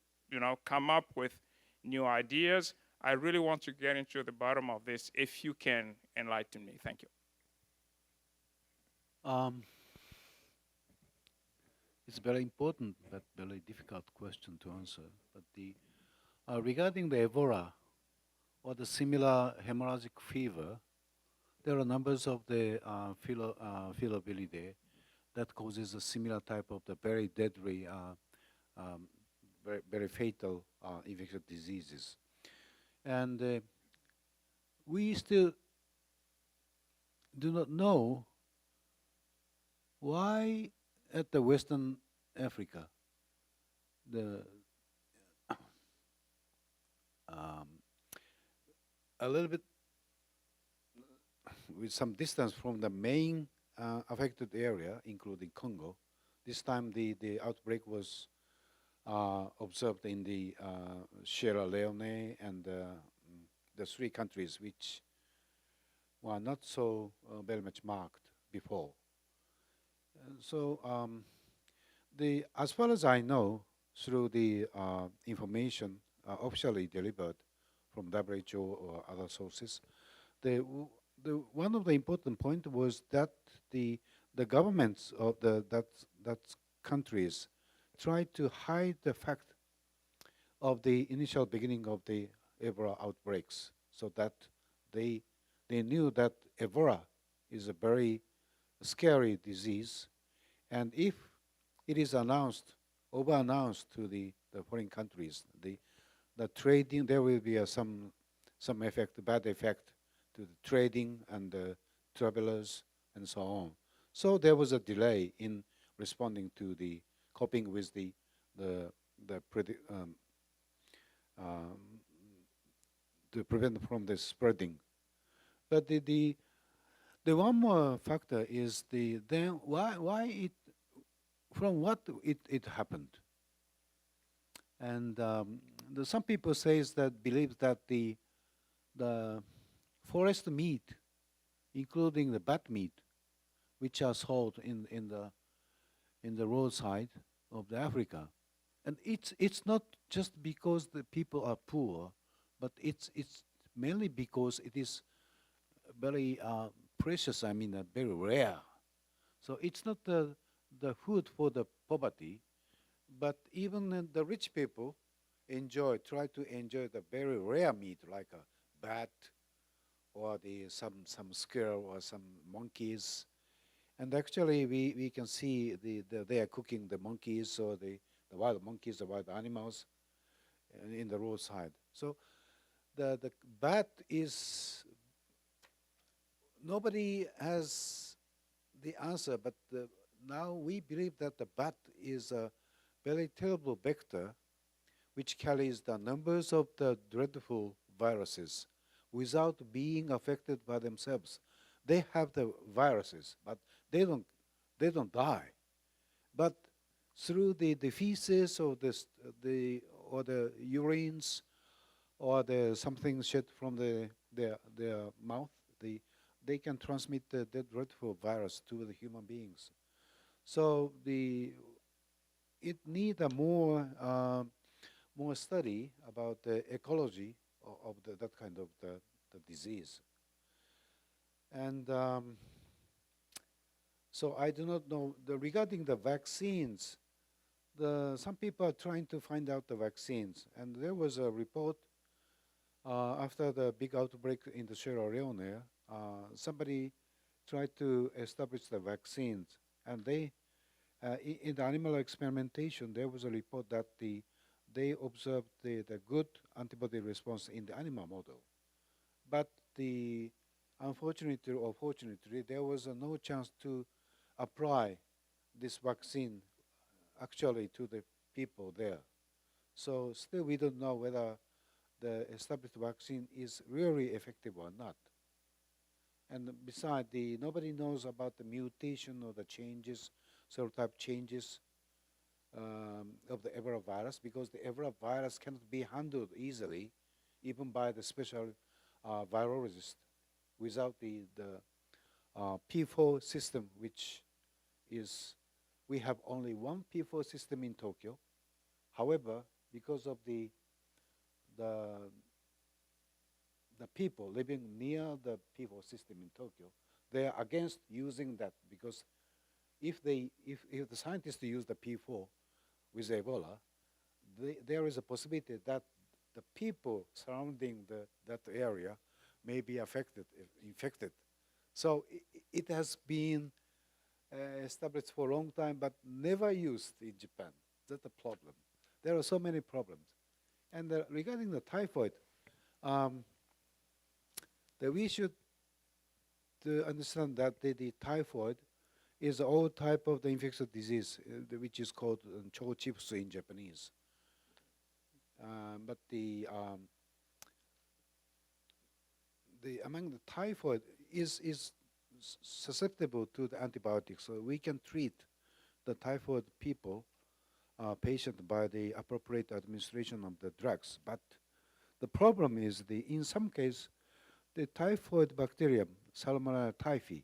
come up with new ideas? I really want to get into the bottom of this. If you can enlighten me, thank you. It's a very important but very difficult question to answer. But regarding the Ebola or the similar hemorrhagic fever, there are numbers of the feelability that causes a similar type of the very deadly, very fatal infectious diseases. And we still do not know why at the Western Africa, a little bit with some distance from the main affected area, including Congo, this time the outbreak was observed in the Sierra Leone and the three countries which were not so very much marked before. So as far as I know, through the information officially delivered from WHO or other sources, one of the important points was that the governments of that countries tried to hide the fact of the initial beginning of the Ebola outbreaks, so that they knew that Ebola is a very scary disease, and if it is over-announced to the foreign countries, the trading, there will be some effect, bad effect to the trading and the travelers and so on. So there was a delay in responding to the coping with to prevent from the spreading. But the one more factor is then why it, from what it happened. And some people believe that the forest meat, including the bat meat, which are sold in the roadside of the Africa, and it's not just because the people are poor, but it's mainly because it is very precious. I mean, very rare. So it's not the food for the poverty, but even the rich people try to enjoy the very rare meat, like a bat or some squirrel or some monkeys. And actually, we can see they are cooking the monkeys or the wild monkeys, the wild animals in the roadside. So the bat is, nobody has the answer, but now we believe that the bat is a very terrible vector which carries the numbers of the dreadful viruses without being affected by themselves. They have the viruses, but they don't die. But through the feces or the urines or the something shed from their mouth, they can transmit the dreadful virus to the human beings. So it needs a more study about the ecology of that kind of the disease. And so I do not know regarding the vaccines. Some people are trying to find out the vaccines, and there was a report after the big outbreak in the Sierra Leone. Somebody tried to establish the vaccines, and they in the animal experimentation there was a report that they observed the good antibody response in the animal model, but unfortunately or fortunately there was no chance to apply this vaccine actually to the people there. So still we don't know whether the established vaccine is really effective or not. And besides, nobody knows about the mutation or the changes, serotype changes of the Ebola virus, because the Ebola virus cannot be handled easily, even by the special virologist, without the P4 system, which is, we have only one P4 system in Tokyo. However, because of the people living near the P4 system in Tokyo, they are against using that, because if the scientists use the P4 with Ebola, there is a possibility that the people surrounding that area may be infected. So it has been established for a long time, but never used in Japan. That's the problem. There are so many problems. And regarding the typhoid, that we should understand that the typhoid is an old type of the infectious disease, which is called chochipsu in Japanese. But among the typhoid is susceptible to the antibiotics, so we can treat the typhoid patient by the appropriate administration of the drugs. But the problem is in some cases, the typhoid bacterium, Salmonella typhi,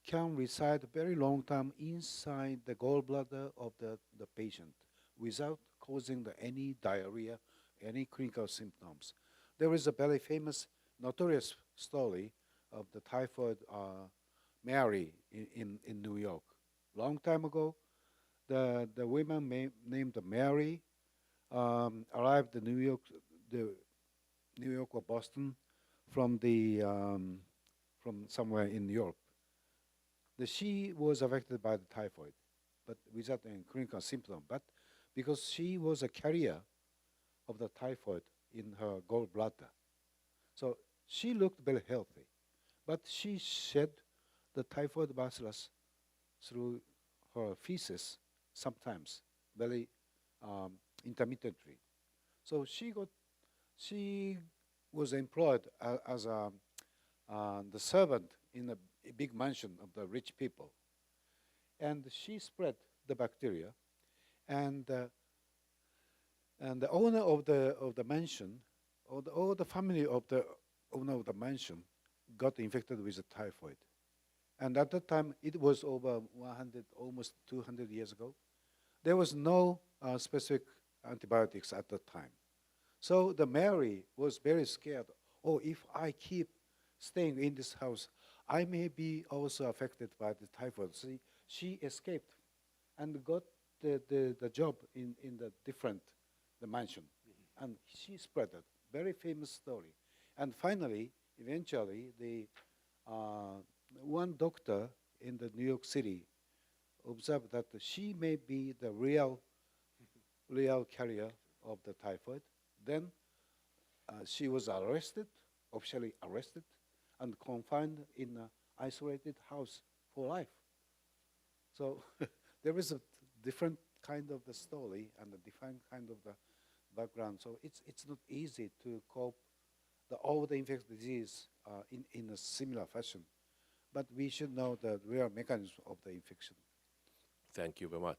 can reside very long time inside the gallbladder of the patient without causing any diarrhea, any clinical symptoms. There is a very famous, notorious story of the typhoid Mary in New York. Long time ago, the woman named Mary arrived in New York or Boston from somewhere in Europe. She was affected by the typhoid, but without any clinical symptom. But because she was a carrier of the typhoid in her gallbladder, so she looked very healthy. But she shed the typhoid bacillus through her feces sometimes, very intermittently. So she was employed as the servant in a big mansion of the rich people, and she spread the bacteria, and the owner of the mansion, or the family of the owner of the mansion, got infected with the typhoid. And at that time, it was over 100, almost 200 years ago. There was no specific antibiotics at that time. So the Mary was very scared. Oh, if I keep staying in this house, I may be also affected by the typhoid. So she escaped and got the job in the mansion. And she spread it. Very famous story. And finally, eventually, one doctor in the New York City observed that she may be the real carrier of the typhoid. Then she was officially arrested, and confined in an isolated house for life. So there is a different kind of the story and a different kind of the background. So it's not easy to cope all the infectious disease in a similar fashion. But we should know the real mechanism of the infection. Thank you very much.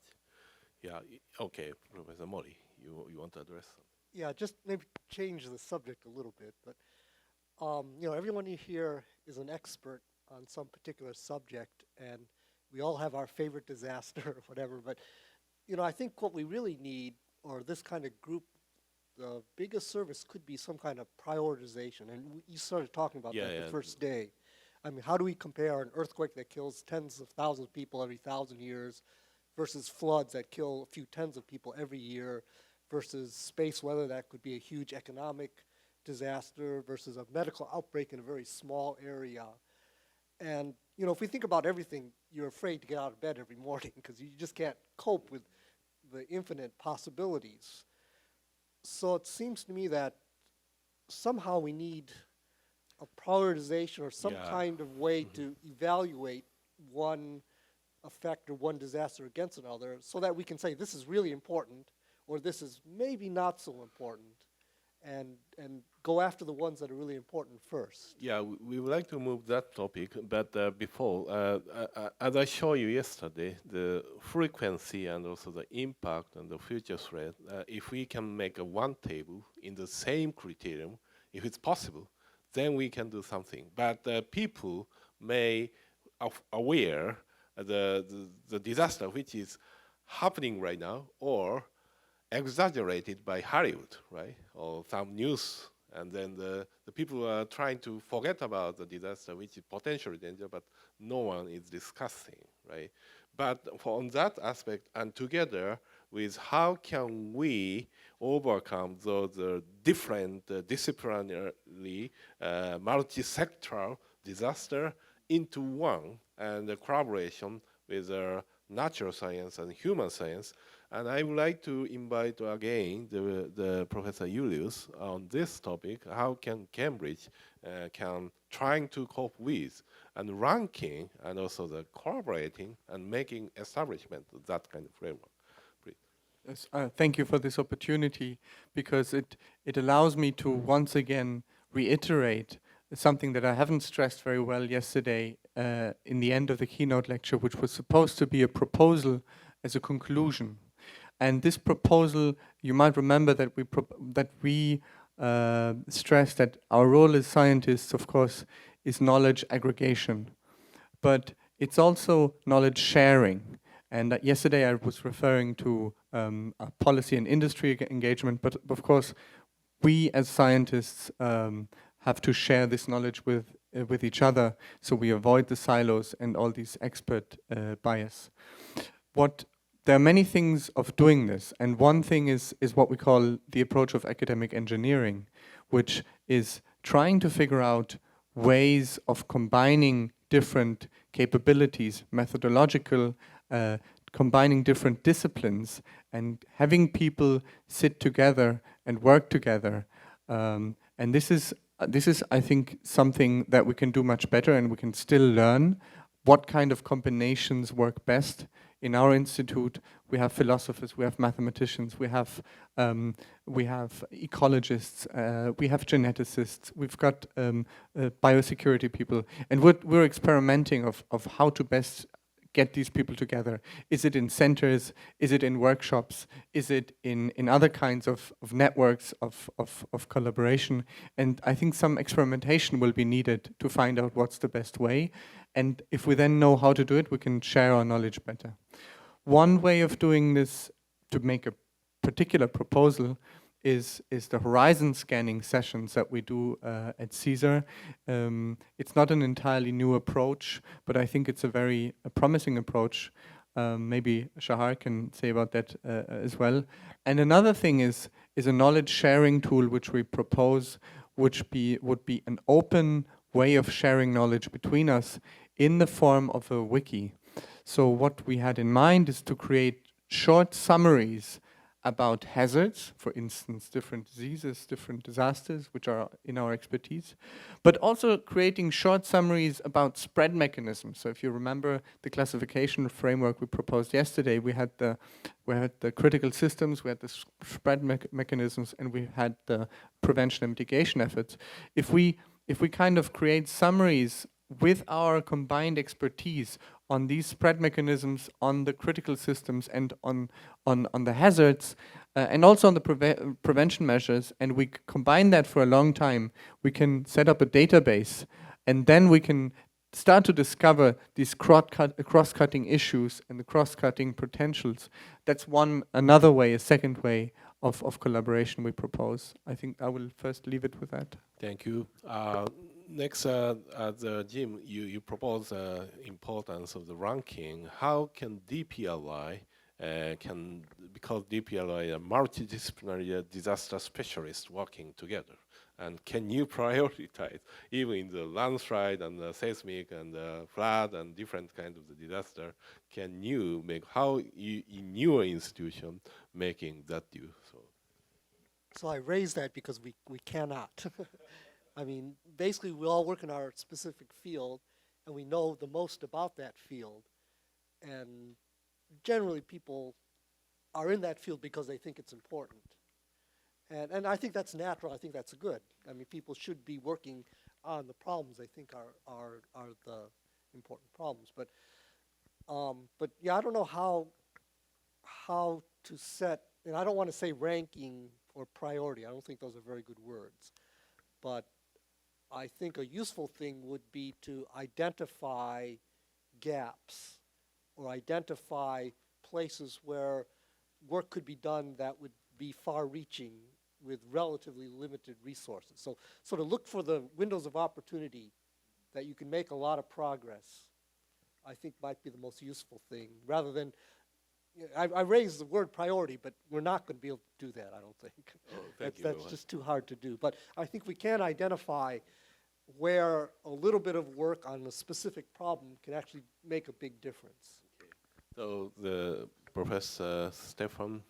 Yeah, okay, Professor Mori, you want to address? Yeah, just maybe change the subject a little bit, but you know, everyone here is an expert on some particular subject, and we all have our favorite disaster or whatever, but you know, I think what we really need, or this kind of group, the biggest service could be some kind of prioritization, and you started talking about that the first day. I mean, how do we compare an earthquake that kills tens of thousands of people every 1,000 years versus floods that kill a few tens of people every year versus space weather that could be a huge economic disaster versus a medical outbreak in a very small area. And, you know, if we think about everything, you're afraid to get out of bed every morning because you just can't cope with the infinite possibilities. So it seems to me that somehow we need a prioritization or some kind of way to evaluate one effect or one disaster against another so that we can say this is really important or this is maybe not so important, and go after the ones that are really important first. Yeah, we would like to move that topic, but before, as I showed you yesterday, the frequency and also the impact and the future threat, if we can make a one table in the same criterion, if it's possible, then we can do something. But people may aware the disaster which is happening right now or exaggerated by Hollywood, right? Or some news, and then the people are trying to forget about the disaster which is potentially danger, but no one is discussing, right? But on that aspect, and together with how can we overcome those different disciplinary, multi-sectoral disaster into one, and the collaboration with natural science and human science. And I would like to invite again the Professor Julius on this topic. How can Cambridge can trying to cope with and ranking and also the collaborating and making establishment of that kind of framework? Yes, thank you for this opportunity, because it allows me to once again reiterate something that I haven't stressed very well yesterday in the end of the keynote lecture, which was supposed to be a proposal as a conclusion. And this proposal, you might remember that we stressed that our role as scientists, of course, is knowledge aggregation, but it's also knowledge sharing. And yesterday I was referring to policy and industry engagement, but of course, we as scientists have to share this knowledge with each other, so we avoid the silos and all these expert bias. There are many things of doing this, and one thing is what we call the approach of academic engineering, which is trying to figure out ways of combining different capabilities, methodological, combining different disciplines, and having people sit together and work together. And this is, I think, something that we can do much better, and we can still learn what kind of combinations work best. In our institute, we have philosophers, we have mathematicians, we have ecologists, we have geneticists, we've got biosecurity people, and we're experimenting of how to best get these people together. Is it in centers? Is it in workshops? Is it in other kinds of networks of collaboration? And I think some experimentation will be needed to find out what's the best way. And if we then know how to do it, we can share our knowledge better. One way of doing this, to make a particular proposal, is the horizon scanning sessions that we do at CSER. It's not an entirely new approach, but I think it's a very promising approach. Maybe Shahar can say about that as well. And another thing is a knowledge sharing tool which we propose, which would be an open way of sharing knowledge between us, in the form of a wiki. So what we had in mind is to create short summaries about hazards, for instance, different diseases, different disasters, which are in our expertise, but also creating short summaries about spread mechanisms. So if you remember the classification framework we proposed yesterday, we had the critical systems, we had the spread mechanisms, and we had the prevention and mitigation efforts. If we kind of create summaries with our combined expertise on these spread mechanisms, on the critical systems, and on the hazards, and also on the prevention measures, and we combine that for a long time, we can set up a database, and then we can start to discover these cross-cutting issues and the cross-cutting potentials. That's another way, a second way of collaboration we propose. I think I will first leave it with that. Thank you. Next, Jim, you propose the importance of the ranking. How can DPLI, because DPLI are multidisciplinary disaster specialists working together, and can you prioritize, even in the landslide and the seismic and the flood and different kinds of the disaster, can you make, how you, in your institution, making that do? So I raise that because we cannot. I mean, basically we all work in our specific field and we know the most about that field. And generally people are in that field because they think it's important. And I think that's natural, I think that's good. I mean, people should be working on the problems they think are the important problems. But yeah, I don't know how to set, and I don't want to say ranking or priority, I don't think those are very good words. But I think a useful thing would be to identify gaps or identify places where work could be done that would be far-reaching with relatively limited resources. So sort of look for the windows of opportunity that you can make a lot of progress, I think might be the most useful thing, rather than, I raised the word priority, but we're not going to be able to do that, I don't think. Oh, that's just too hard to do. But I think we can identify where a little bit of work on a specific problem can actually make a big difference. Okay. So the Professor Stefan,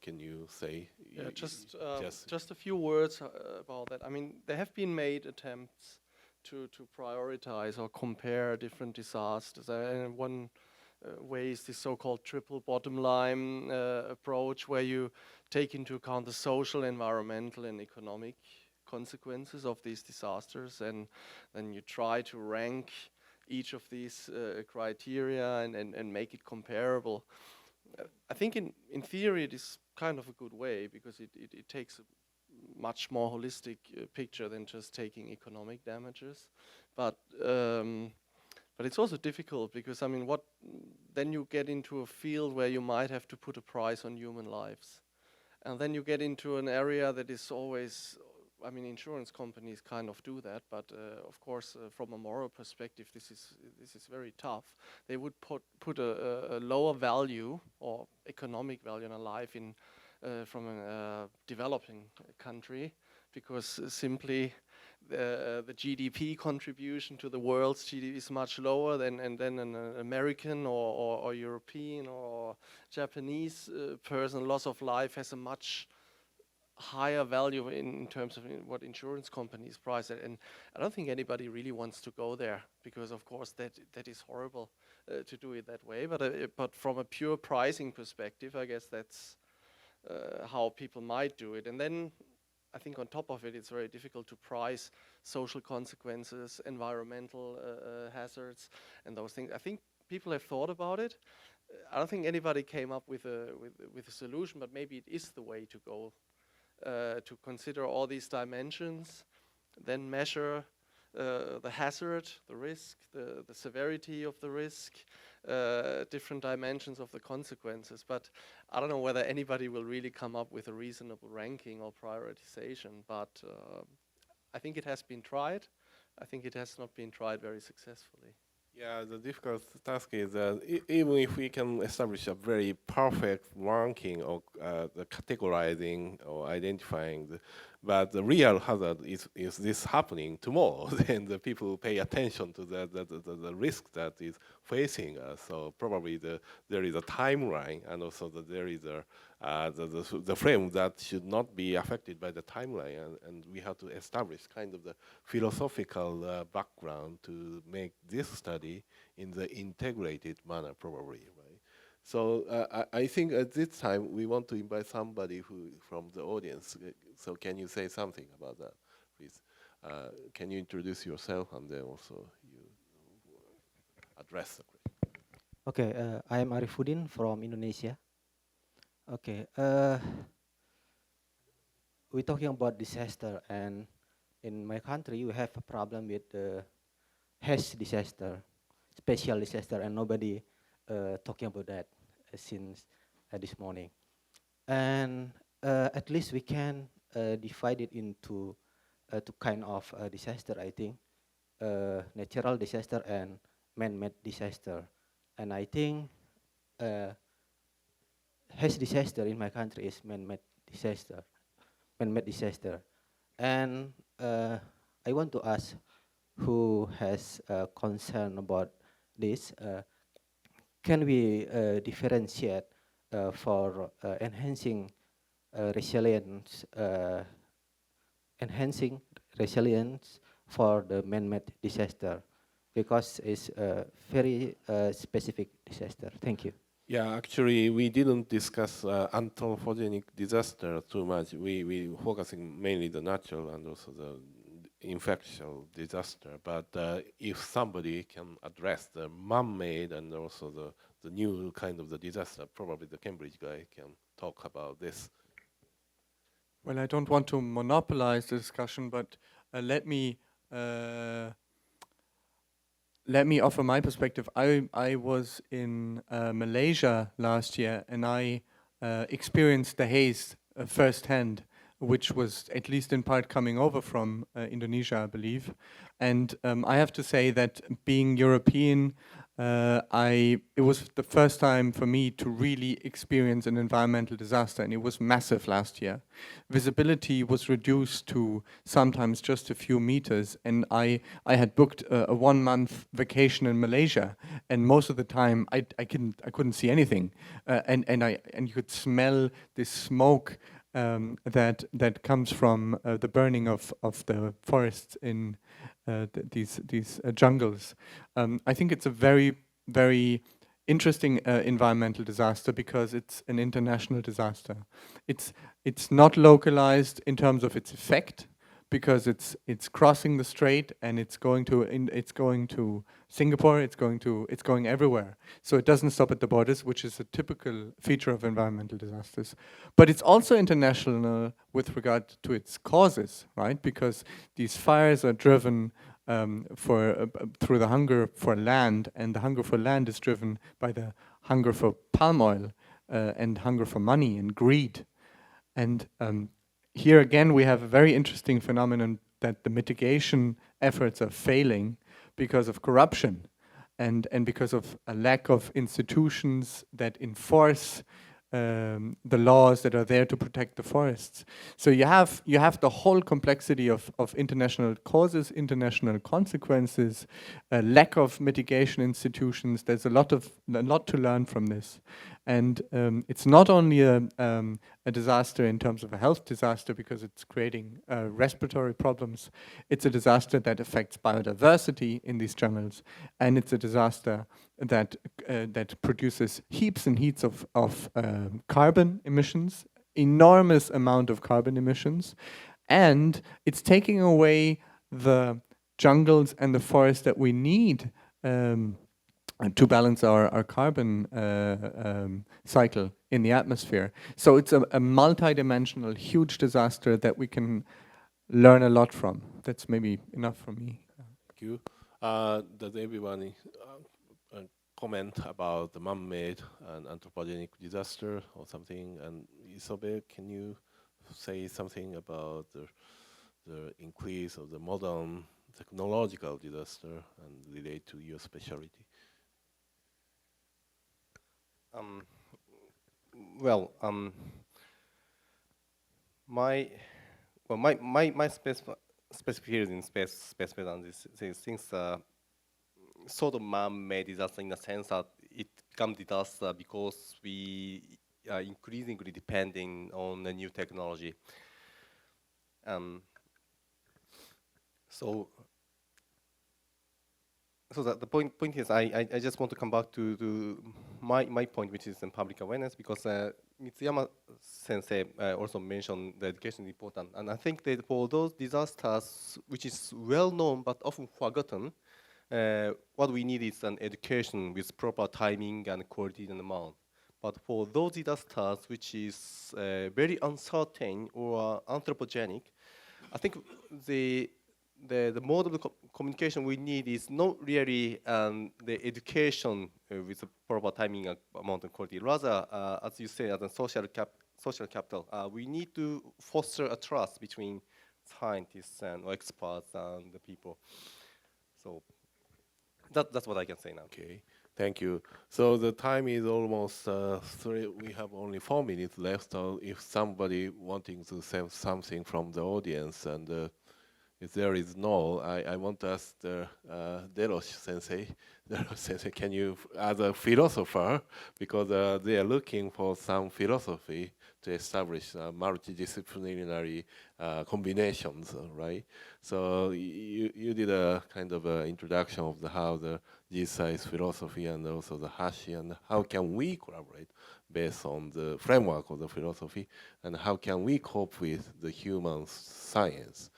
can you say? Yeah, just a few words about that. I mean, there have been made attempts to prioritize or compare different disasters. And one way is this so-called triple bottom line approach, where you take into account the social, environmental, and economic consequences of these disasters, and then you try to rank each of these criteria and make it comparable. I think in theory it is kind of a good way, because it takes a much more holistic picture than just taking economic damages. But it's also difficult, because I mean, then you get into a field where you might have to put a price on human lives, and then you get into an area that is always, I mean, insurance companies kind of do that, but of course, from a moral perspective, this is very tough. They would put a lower value or economic value on a life from a developing country, because simply the GDP contribution to the world's GDP is much lower than an American or European or Japanese person. Loss of life has a much higher value in terms of what insurance companies price it, and I don't think anybody really wants to go there, because of course that is horrible to do it that way. But from a pure pricing perspective, I guess that's how people might do it. And then I think on top of it, it's very difficult to price social consequences, environmental hazards, and those things. I think people have thought about it. I don't think anybody came up with a solution, but maybe it is the way to go. To consider all these dimensions, then measure the hazard, the risk, the severity of the risk, different dimensions of the consequences. But I don't know whether anybody will really come up with a reasonable ranking or prioritization, but I think it has been tried. I think it has not been tried very successfully. Yeah, the difficult task is that even if we can establish a very perfect ranking or the categorizing or identifying, but the real hazard is this happening tomorrow, then the people pay attention to the risk that is facing us. So probably there is a timeline, and also that there is the frame that should not be affected by the timeline, and we have to establish kind of the philosophical background to make this study in the integrated manner, probably, right? So I think at this time we want to invite somebody who from the audience. So can you say something about that, please? Can you introduce yourself and then also you address the question? Okay, I am Arifuddin from Indonesia. Okay, we're talking about disaster, and in my country we have a problem with the hash disaster, special disaster, and nobody talking about that since this morning. And at least we can divide it into two kind of disaster, I think, natural disaster and man-made disaster. And I think hash disaster in my country is man-made disaster. Man-made disaster. And I want to ask who has concern about this. Can we differentiate for enhancing resilience, for the man-made disaster? Because it's a very specific disaster. Thank you. Yeah, actually, we didn't discuss anthropogenic disaster too much. We focusing mainly the natural and also the infectious disaster. But if somebody can address the man-made and also the new kind of the disaster, probably the Cambridge guy can talk about this. Well, I don't want to monopolize the discussion, but let me offer my perspective. I was in Malaysia last year, and I experienced the haze firsthand, which was at least in part coming over from Indonesia, I believe. And I have to say that being European, it was the first time for me to really experience an environmental disaster, and it was massive last year. Visibility was reduced to sometimes just a few meters, and I had booked a 1-month vacation in Malaysia, and most of the time I couldn't see anything, and you could smell this smoke that comes from the burning of the forests in these jungles. I think it's a very, very interesting environmental disaster because it's an international disaster. It's not localized in terms of its effect because it's crossing the strait and it's going to Singapore. It's going everywhere. So it doesn't stop at the borders, which is a typical feature of environmental disasters. But it's also international with regard to its causes, right? Because these fires are driven through the hunger for land, and the hunger for land is driven by the hunger for palm oil and hunger for money and greed. And here again, we have a very interesting phenomenon that the mitigation efforts are failing because of corruption and because of a lack of institutions that enforce the laws that are there to protect the forests. So you have the whole complexity of international causes, international consequences, a lack of mitigation institutions. There's a lot to learn from this. And it's not only a disaster in terms of a health disaster because it's creating respiratory problems. It's a disaster that affects biodiversity in these jungles, and it's a disaster that produces heaps and heaps of carbon emissions, enormous amount of carbon emissions, and it's taking away the jungles and the forests that we need to balance our carbon cycle in the atmosphere. So it's a multi-dimensional, huge disaster that we can learn a lot from. That's maybe enough for me. Thank you. Does everyone comment about the man-made and anthropogenic disaster or something? And Isobe, can you say something about the increase of the modern technological disaster and relate to your specialty? My specificity in space weather and these things sort of man-made disaster in the sense that it becomes disaster because we are increasingly depending on the new technology. So the point is, I just want to come back to my point, which is in public awareness, because Mitsuyama sensei also mentioned the education is important. And I think that for those disasters, which is well known but often forgotten, what we need is an education with proper timing and quality and amount. But for those disasters, which is very uncertain or anthropogenic, I think the mode of the communication we need is not really the education with the proper timing, amount, and quality. Rather, as you say, as a social capital, we need to foster a trust between scientists and experts and the people. So that's what I can say now. Okay, thank you. So the time is almost 3. We have only 4 minutes left. So if somebody wanting to say something from the audience, and if there is no, I want to ask Derosh Sensei. Derosh Sensei, can you, as a philosopher, because they are looking for some philosophy to establish multidisciplinary combinations, right? So you did a kind of introduction of how the GSAIS philosophy and also the Hashi, and how can we collaborate based on the framework of the philosophy, and how can we cope with the human science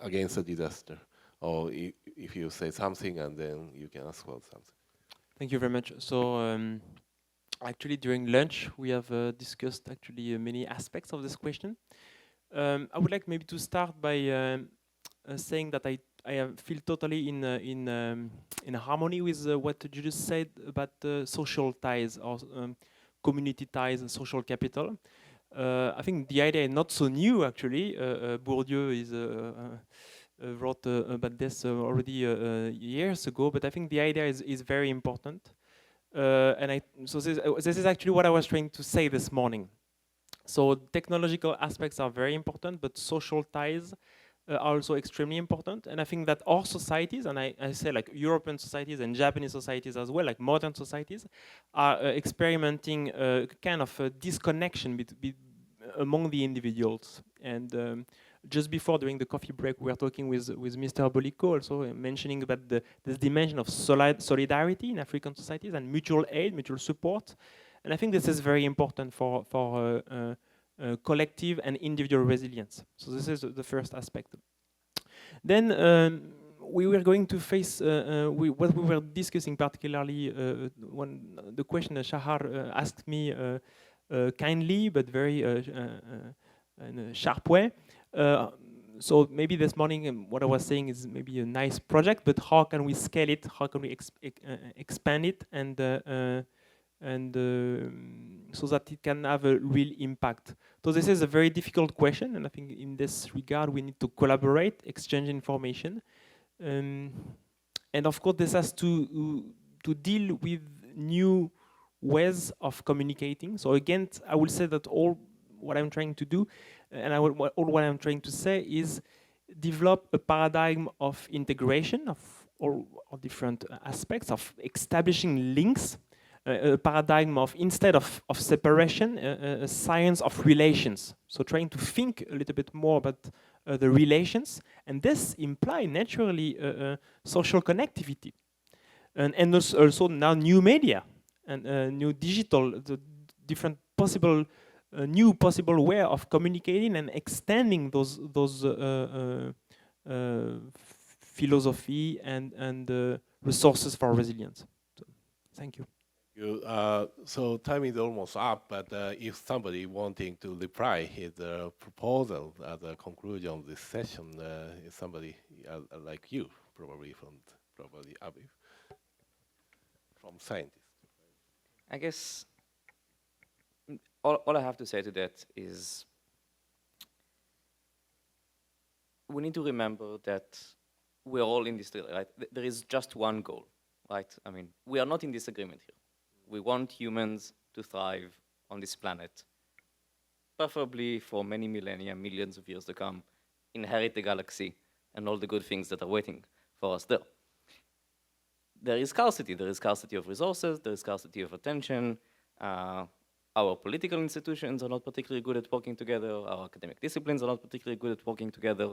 against a disaster? Or if you say something and then you can ask about something. Thank you very much. So actually during lunch we have discussed actually many aspects of this question. I would like maybe to start by saying that I feel totally in harmony with what Julius said about social ties or community ties and social capital. I think the idea is not so new, actually. Bourdieu wrote about this already years ago, but I think the idea is very important. So this is actually what I was trying to say this morning. So technological aspects are very important, but social ties are also extremely important. And I think that our societies, and I say like European societies and Japanese societies as well, like modern societies, are experimenting a kind of a disconnection among the individuals. And just before, during the coffee break, we were talking with Mr. Boliko, also mentioning about this dimension of solidarity in African societies and mutual aid, mutual support. And I think this is very important for collective and individual resilience. So this is the first aspect. Then we were going to face what we were discussing, particularly the question that Shahar asked me kindly but very in a sharp way. So maybe this morning what I was saying is maybe a nice project, but how can we scale it? How can we expand it and so that it can have a real impact? So this is a very difficult question, and I think in this regard we need to collaborate, exchange information, and of course this has to deal with new ways of communicating. So again, I will say that all what I'm trying to do, and all what I'm trying to say is develop a paradigm of integration of all different aspects, of establishing links, a paradigm of, instead of separation, a science of relations. So trying to think a little bit more about the relations, and this implies naturally social connectivity, and also now new media and new digital, the different possible new possible way of communicating and extending those philosophy and resources for resilience. So, thank you. So time is almost up, but if somebody wanting to reply his proposal at the conclusion of this session, is somebody like you, probably Aviv, from scientists. I guess all I have to say to that is we need to remember that we're all in this together, right? There is just one goal, right? I mean, we are not in disagreement here. We want humans to thrive on this planet, preferably for many millennia, millions of years to come, inherit the galaxy and all the good things that are waiting for us there. There is scarcity of resources, there is scarcity of attention. Our political institutions are not particularly good at working together, our academic disciplines are not particularly good at working together,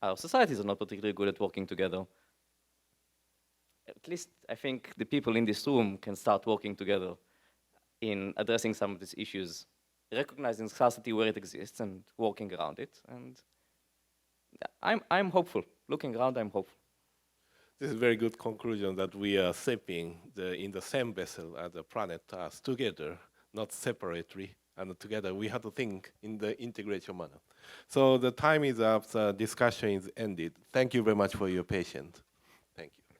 our societies are not particularly good at working together. At least I think the people in this room can start working together in addressing some of these issues, recognizing scarcity where it exists and working around it. And I'm hopeful. Looking around, I'm hopeful. This is a very good conclusion that we are shipping in the same vessel as the planet Earth together, not separately, and together we have to think in the integration manner. So the time is up, the discussion is ended. Thank you very much for your patience. Thank you.